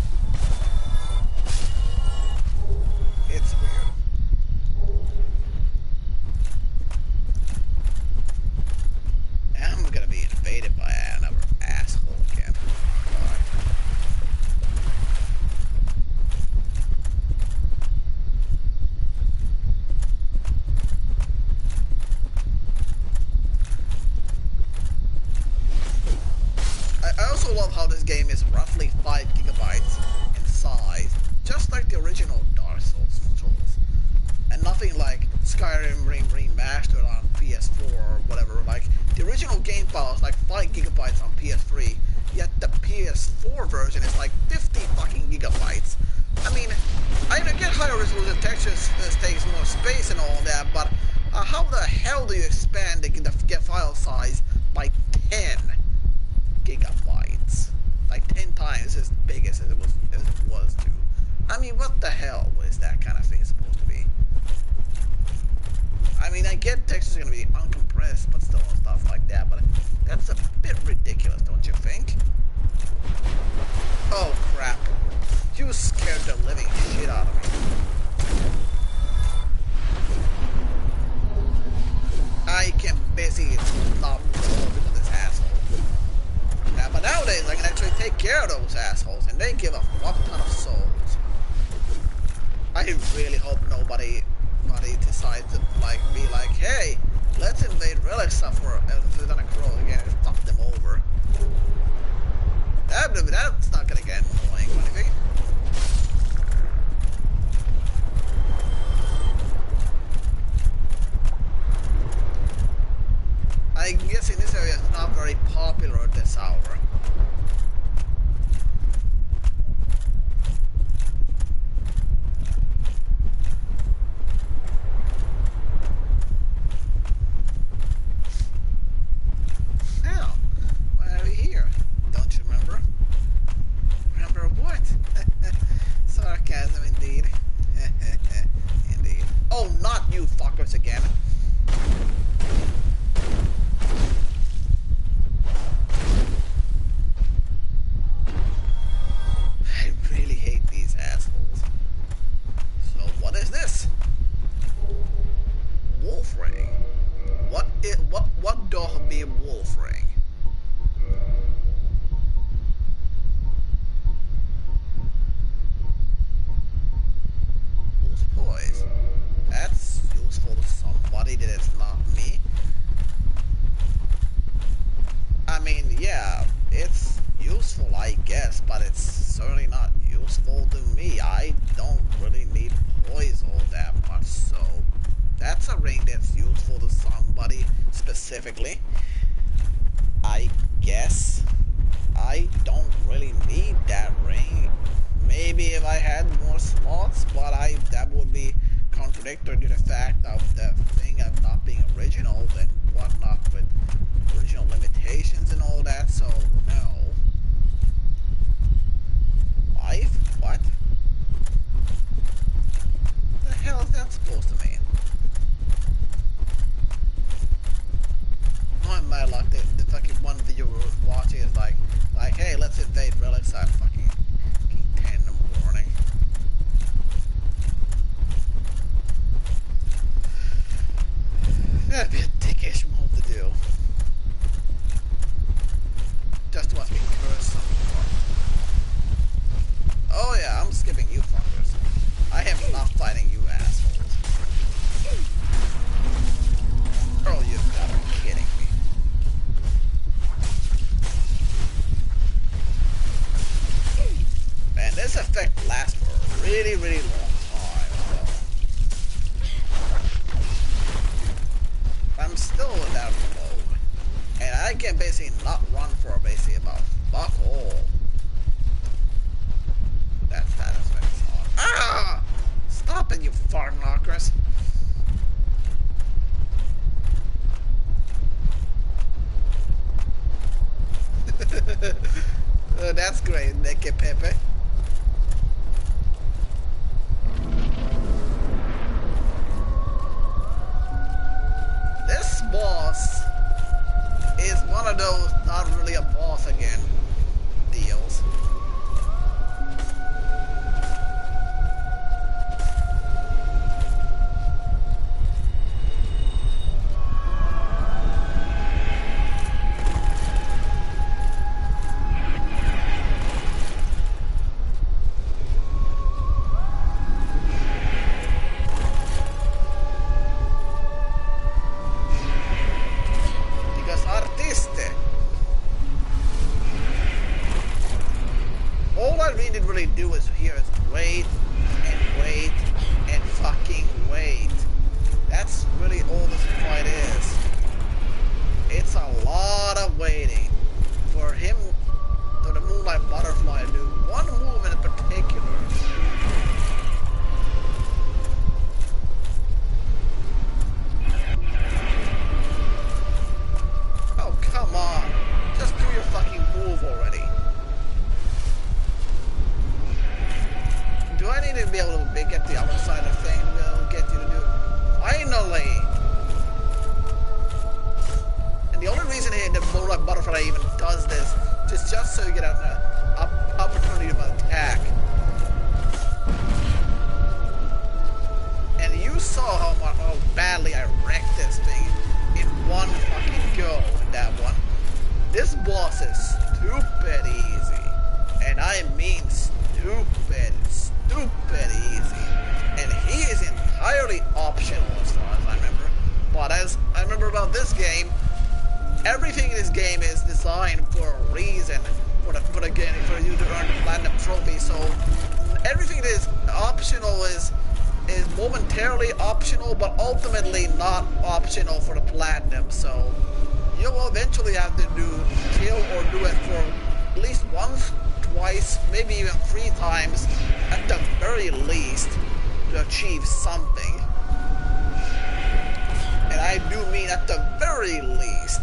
It's weird. I'm gonna be invaded by another asshole again. God. I also love how this game is roughly 5 gigabytes in size, just like the original Dark Souls. And nothing like Skyrim Remastered on PS4 or whatever. Like, the original game file is like 5 gigabytes on PS3, yet the PS4 version is like 50 fucking gigabytes. I mean, I get higher resolution textures, this takes more space and all that, but how the hell do you expand the file size by 10 gigabytes? Like 10 times as big as it was to. I mean, what the hell is that kind of thing supposed to be? I mean, I get textures are gonna be uncompressed, but still and stuff like that, but that's a bit ridiculous, don't you think? Oh crap. You scared the living shit out of me. I can basically not move because of this asshole. Yeah, but nowadays I can actually take care of those assholes, and they give a fuck ton of souls. I really hope nobody decides to be like, hey, let's invade Relixa on a crow again and fuck them over. That's not gonna get annoying or anything. I guess in this area it's not very popular at this hour. Now, why are we here? Don't you remember? yeah, it's useful, I guess, but it's certainly not useful to me. I don't really need poison that much, so that's a ring that's useful to somebody specifically. I guess I don't really need that ring. Maybe if I had more slots, but that would be contradictory to the fact of the thing of not being original and whatnot with original limitations and all that, so no. Life? What? The hell is that supposed to mean? Not in my luck, the fucking one video we was watching is like, hey, let's invade Relixa at fucking 10 in the morning. That'd be a dickish move to do. Just to watch me curse some more. Oh yeah, I'm skipping you fuckers. I am not fighting you assholes. Oh, you've got to be kidding me. Man, this effect lasts for a really, really long time, so. I'm still in that mode. And I can basically not run for basically about fuck all. That's that effect's on. Ah! Stop it, you fart knockers. That's great, Nicky Pepe. This boss is one of those not really a boss again deals. All I really do is here is wait and wait and fucking wait. That's really all this fight is. It's a lot of waiting for him, for the Moonlight Butterfly to do one move in particular. Oh, come on. Just do your fucking move already. Do I need to be able to get the other side of things to get you to do? Finally! And the only reason the Moonlight Butterfly even does this is just so you get an opportunity to attack. And you saw how badly I wrecked this thing in one fucking go in that one. This boss is stupid easy. And I mean stupid easy. And he is entirely optional as far as I remember. But as I remember about this game, everything in this game is designed for a reason, for you to earn the platinum trophy. So everything that is optional is momentarily optional, but ultimately not optional for the platinum. So you will eventually have to kill or do it for at least once, twice, maybe even 3 times at the very least to achieve something. And I do mean at the very least.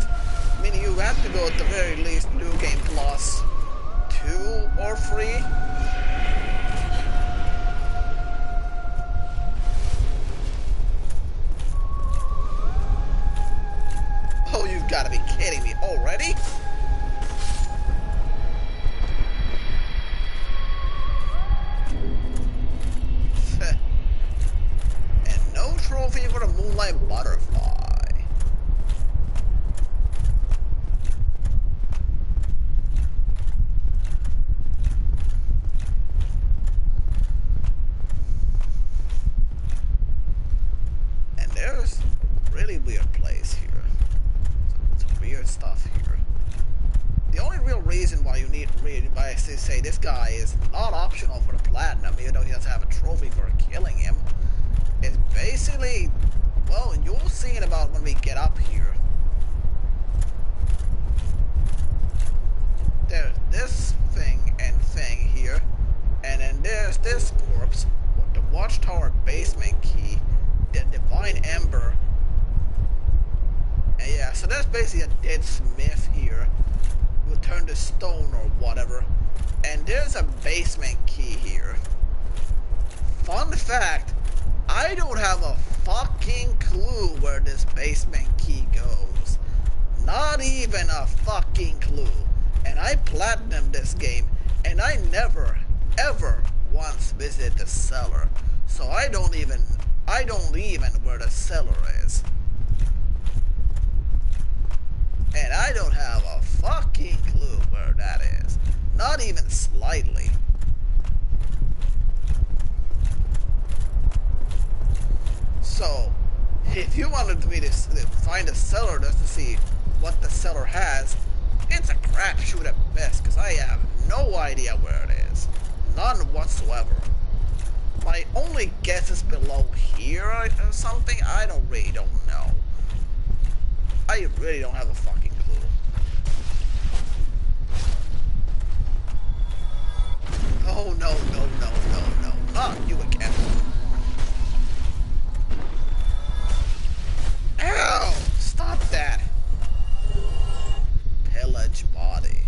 Meaning you have to go at the very least New Game Plus 2 or 3. Oh, you've got to be kidding me already? And no trophy for the Moonlight Butterfly. And there's a really weird place here. Some weird stuff here. I say this guy is not optional for the platinum, even though he doesn't have a trophy for killing him. It's basically, well, you'll see it about when we get up here. There's this thing and thing here, and then there's this corpse, the Watchtower basement key, the Divine Ember. And yeah, so there's basically a dead smith here who turned to stone or whatever. And there's a basement key here. Fun fact, I don't have a fucking clue where this basement key goes. Not even a fucking clue. And I platinumed this game, and I never, ever once visited the cellar. So I don't even where the cellar is. And I don't have a fucking clue where that is. Not even slightly. So, if you wanted me to find a cellar just to see what the cellar has, it's a crapshoot at best, because I have no idea where it is. None whatsoever. My only guess is below here or something. I really don't know. I really don't have a fucking clue. Oh, no. Not you again. Ow! Stop that. Pillage body.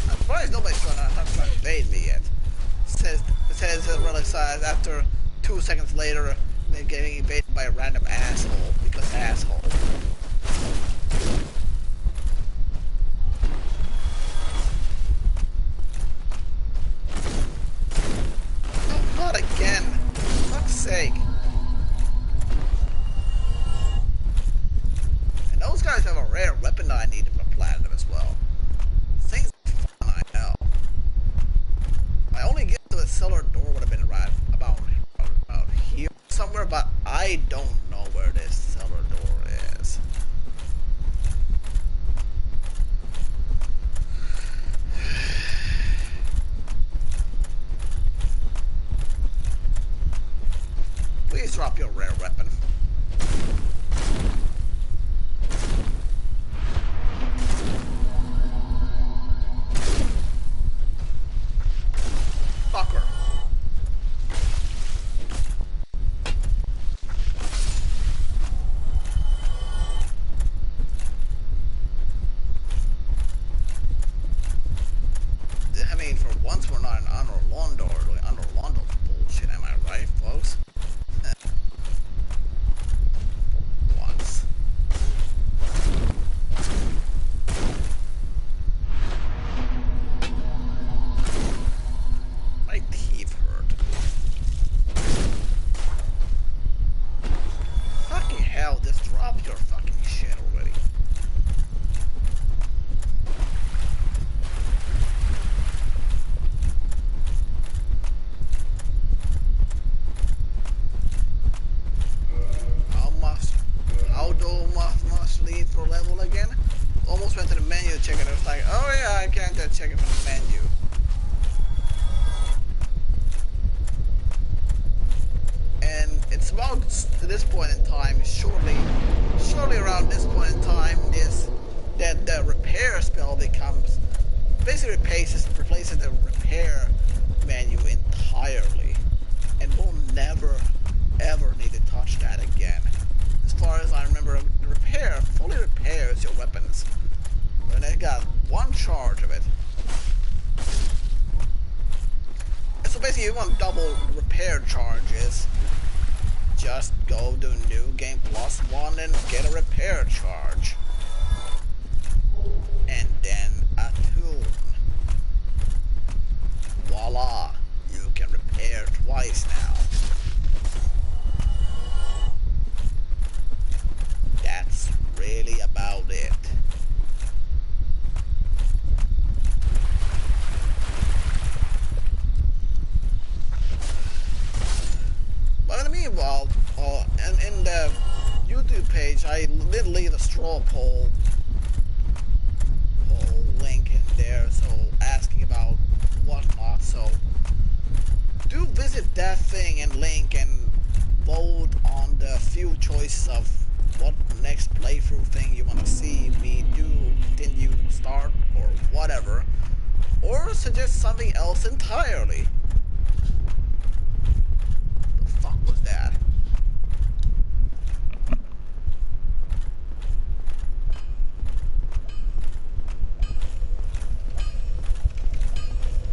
I'm surprised nobody's not trying to invade me yet. It says Relixa after 2 seconds later they're getting invaded by a random asshole, because asshole. Oh, not again. For fuck's sake. And those guys have a rare weapon that I need for platinum as well. Things fun, I know. I only get to the cellar door would have been right about here somewhere, but I don't know where this cellar door is. Please drop your rare weapon. Fucker. I mean, for once we're not in Honor Londo or Honor Londo bullshit, am I right, folks? Once. My teeth hurt. Fucking hell, just drop your fucking shit already. How do must lead for level again? Almost went to the menu to check it. I was like, oh yeah, I can't check it from the menu. And it's about this point in time, shortly around this point in time, is that the repair spell becomes basically replaces the repair menu entirely, and we'll never ever need to touch that again. As far as I remember, repair fully repairs your weapons, and it got one charge of it. So basically, you want double repair charges. Just go to New Game Plus 1 and get a repair charge. And then attune. Voila! You can repair twice now. That's really about it. But in the meanwhile, in the YouTube page, I did leave a straw poll there, so asking about whatnot. So do visit that thing and link and vote on the few choices of what next playthrough thing you want to see me do, continue, start, or whatever. Or suggest something else entirely. The fuck was that?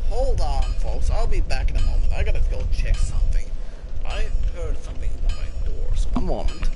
Hold on, folks. I'll be back in a moment. I gotta go check something. I heard something at my door, so a moment.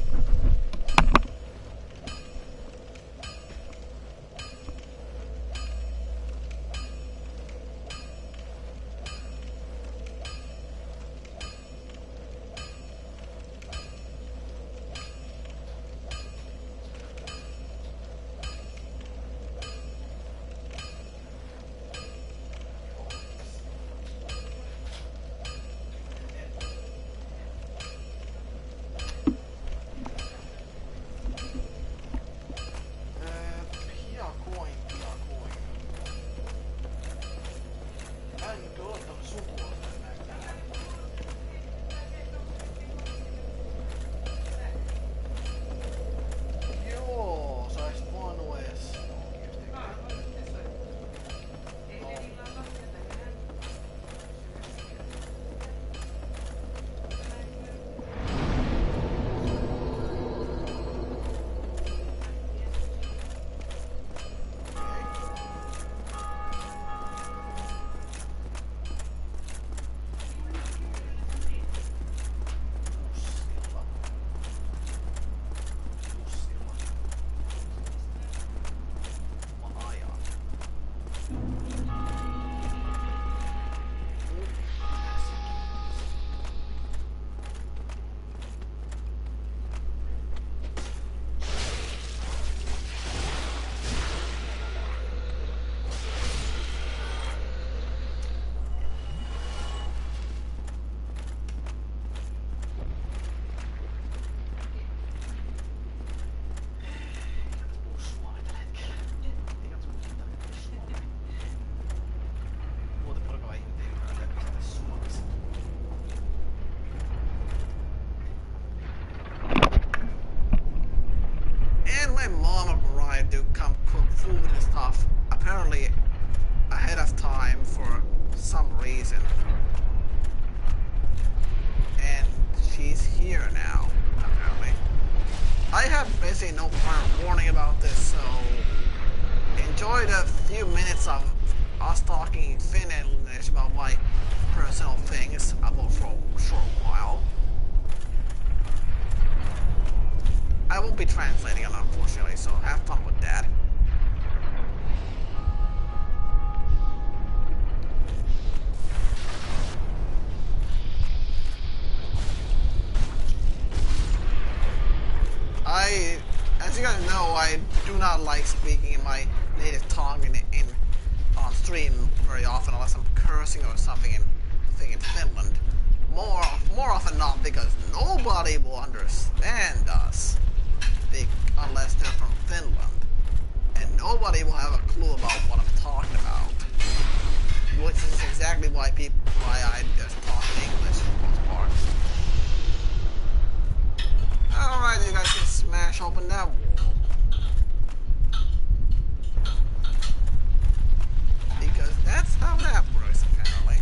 My mom arrived to come cook food and stuff, apparently ahead of time for some reason. And she's here now, apparently. I have basically no prior warning about this, so enjoy the few minutes of us talking Finnish about my personal things about for a short while. I won't be translating it, unfortunately, so have fun with that. As you guys know, I do not like speaking in my native tongue on stream very often, unless I'm cursing or something in Finland. More often not, because nobody will understand us. Unless they're from Finland, and nobody will have a clue about what I'm talking about, which is exactly why I just talk in English for the most part. Alright, you guys can smash open that wall, because that's how that works apparently.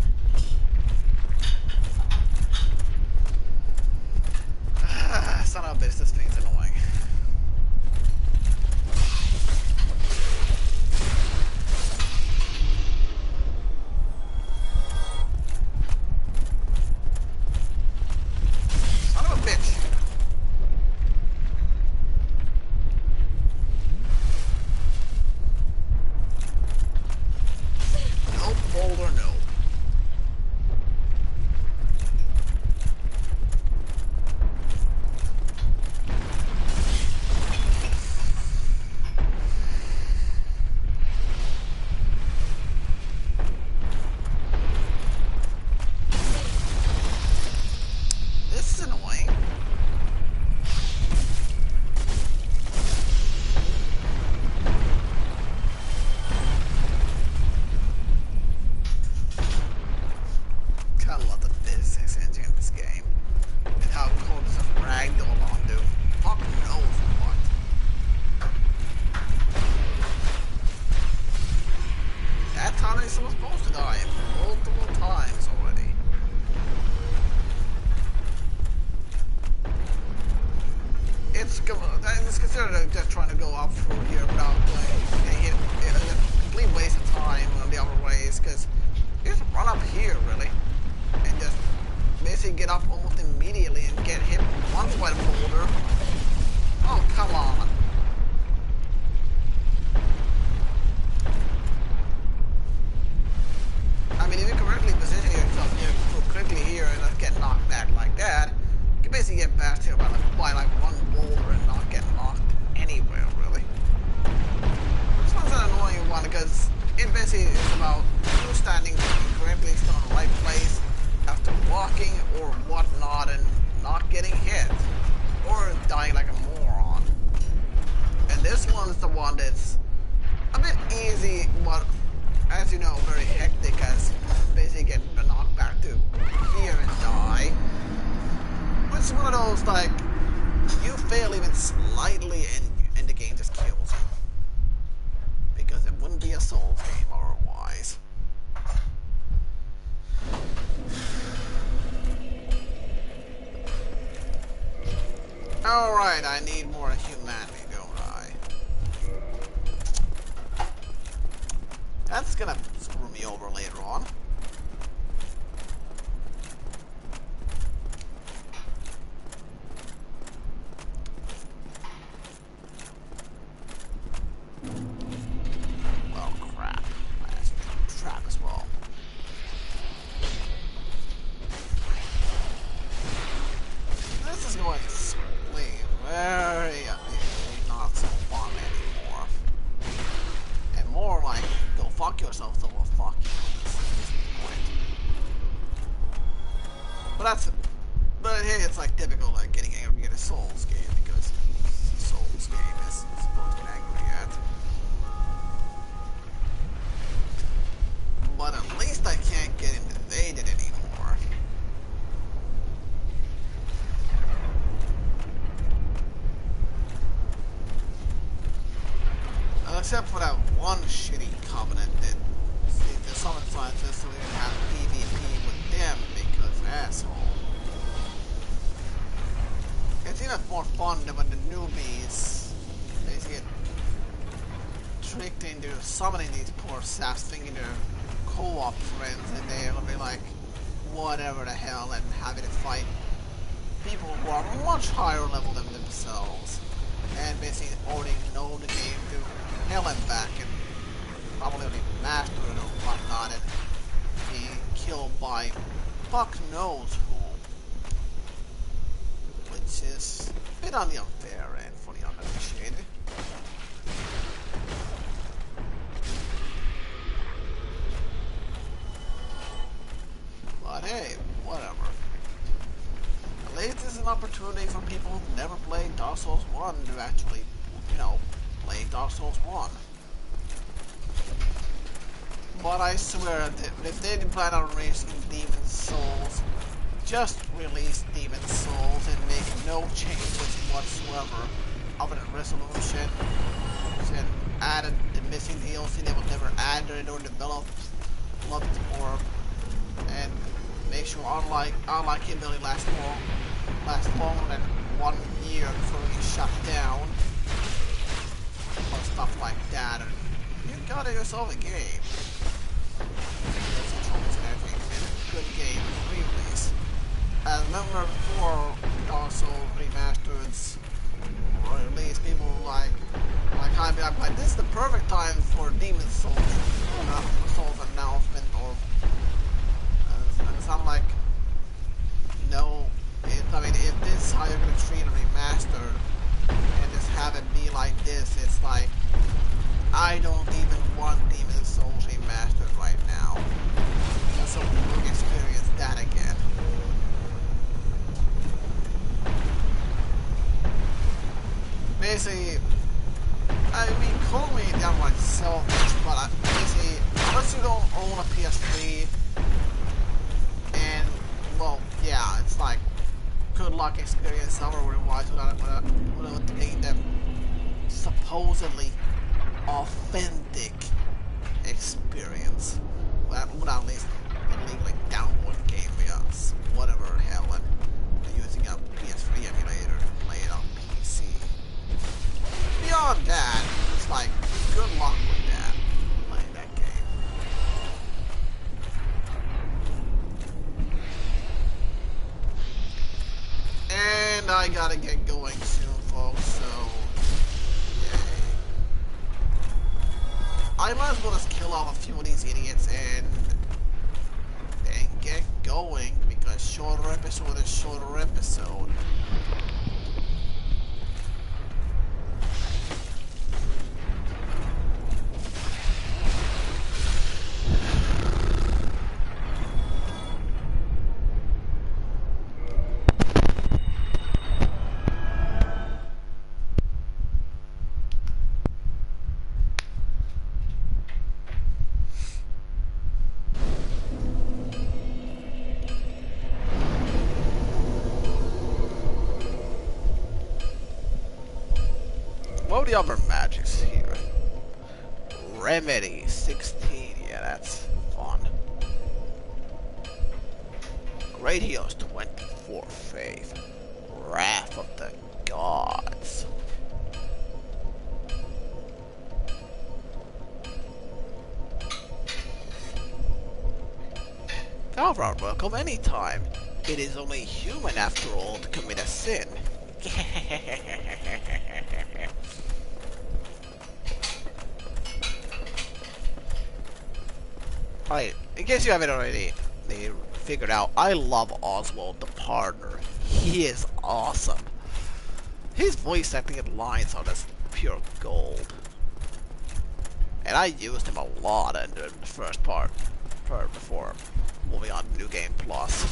Son of a bitch, this thing's annoying. I was supposed to die multiple times already. It's considered just trying to go up through here without playing. It's a complete waste of time on the other ways, because you just run up here, really, and just basically get up almost immediately and get hit once by the boulder. Oh, come on. I mean, if you correctly position yourself here, so quickly here and not get knocked back like that, you can basically get bashed here by like one boulder and not get knocked anywhere, really. This one's an annoying one because it basically is about you standing correctly still in the right place after walking or whatnot and not getting hit or dying like a moron. And this one's the one that's a bit easy, but as you know, very hectic, as basically get knocked back to here and die. It's one of those, like, you fail even slightly and the game just kills you. Because it wouldn't be a Souls game otherwise. Alright, I need more humanity, don't I? That's gonna screw me over later on. Well, crap. I have some trap as well. This is going to be very not so fun anymore. And more like, go fuck yourself, so well, fuck you at this point. But hey, it's like typical, like getting angry at a Souls game, because a Souls game is supposed to get angry at. But at least I can't get invaded anymore. Except for that one shitty covenant that the summon scientists, so we didn't have PvP with them because asshole. It's even more fun than when the newbies basically get tricked into summoning these poor saps thinking they're co-op friends and they'll be like whatever the hell and having to fight people who are much higher level than themselves and basically already know the game to hell and back and probably only master it or whatnot and be killed by fuck knows who. Which is a bit on the unfair end for the uninitiated. But hey, whatever. At least it's an opportunity for people who've never played Dark Souls 1 to actually, you know, play Dark Souls 1. But I swear that if they didn't plan on releasing Demon Souls, just release Demon Souls and make no changes whatsoever other than resolution. And added the missing DLC they will never add or develop or and make sure online capability lasts longer than 1 year before it gets shut down. Or stuff like that, and you got yourself a game. There's controls and everything, and a good game re-release. And remember before Dark Souls Remastered's release, people were like kind of like, this is the perfect time for Demon Souls announcement, or and it's not like, no, I mean, if this is how you're going to treat a remastered, and just have it be like this, it's like, I don't even want Demon Souls Remastered right now. So we can experience that again. Basically, I mean, call me downright selfish, but basically, unless you don't own a PS3, and, well, yeah, it's like, good luck experience otherwise without getting them supposedly authentic experience. Without at least illegally download game via whatever the hell and using a PS3 emulator to play it on PC. Beyond that, it's like good luck with that playing that game. And I gotta get going soon, folks, so yay. I might as well just kill off a few of these idiots and then get going, because shorter episode is shorter episode. What are the other magics here? Remedy 16, yeah, that's fun. Great Heals 24 Faith. Wrath of the Gods. However, welcome anytime. It is only human after all to commit a sin. Alright, in case you haven't already figured out, I love Oswald the partner. He is awesome. His voice acting and lines are just pure gold. And I used him a lot in the first part before moving on to New Game Plus.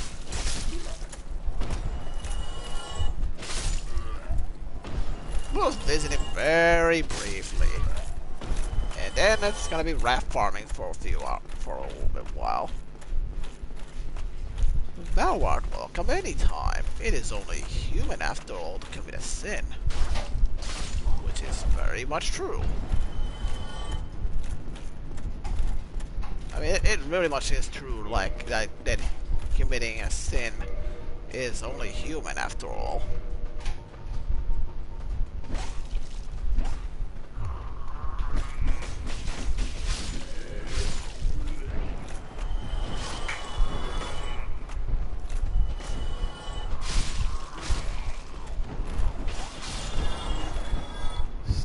We'll visit him very briefly. And then it's gonna be raft farming for a little bit while. Thou art welcome anytime. It is only human after all to commit a sin. Which is very much true. I mean, it really much is true, like, that committing a sin is only human after all.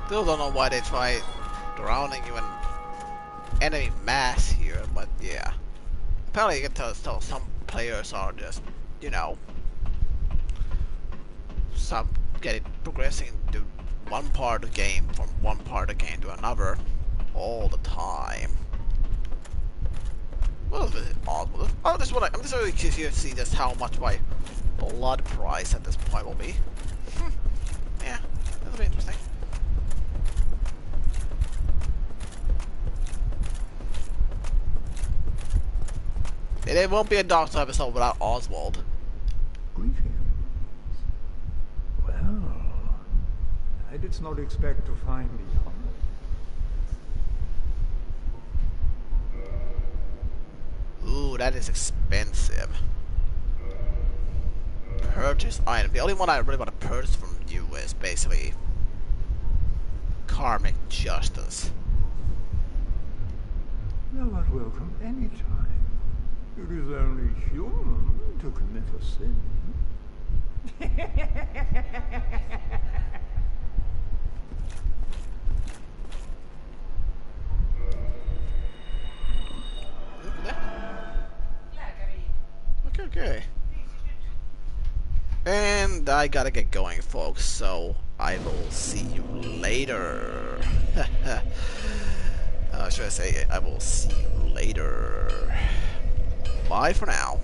Still don't know why they try drowning you in enemy mass here, but yeah. Apparently you can tell some players are just, you know, progressing to one part of the game from one part of the game to another all the time. Well, this is awesome. I'm just really curious to see just how much my blood price at this point will be. Yeah, that'll be interesting. It won't be a Dark Souls episode without Oswald. Greetings. Well, I did not expect to find the Ooh, that is expensive. Purchase item. The only one I really want to purchase from you is basically Karmic Justice. Thou art welcome anytime. It is only human to commit a sin. Okay. And I gotta get going, folks, so I will see you later. Should I say, I will see you later. Bye for now.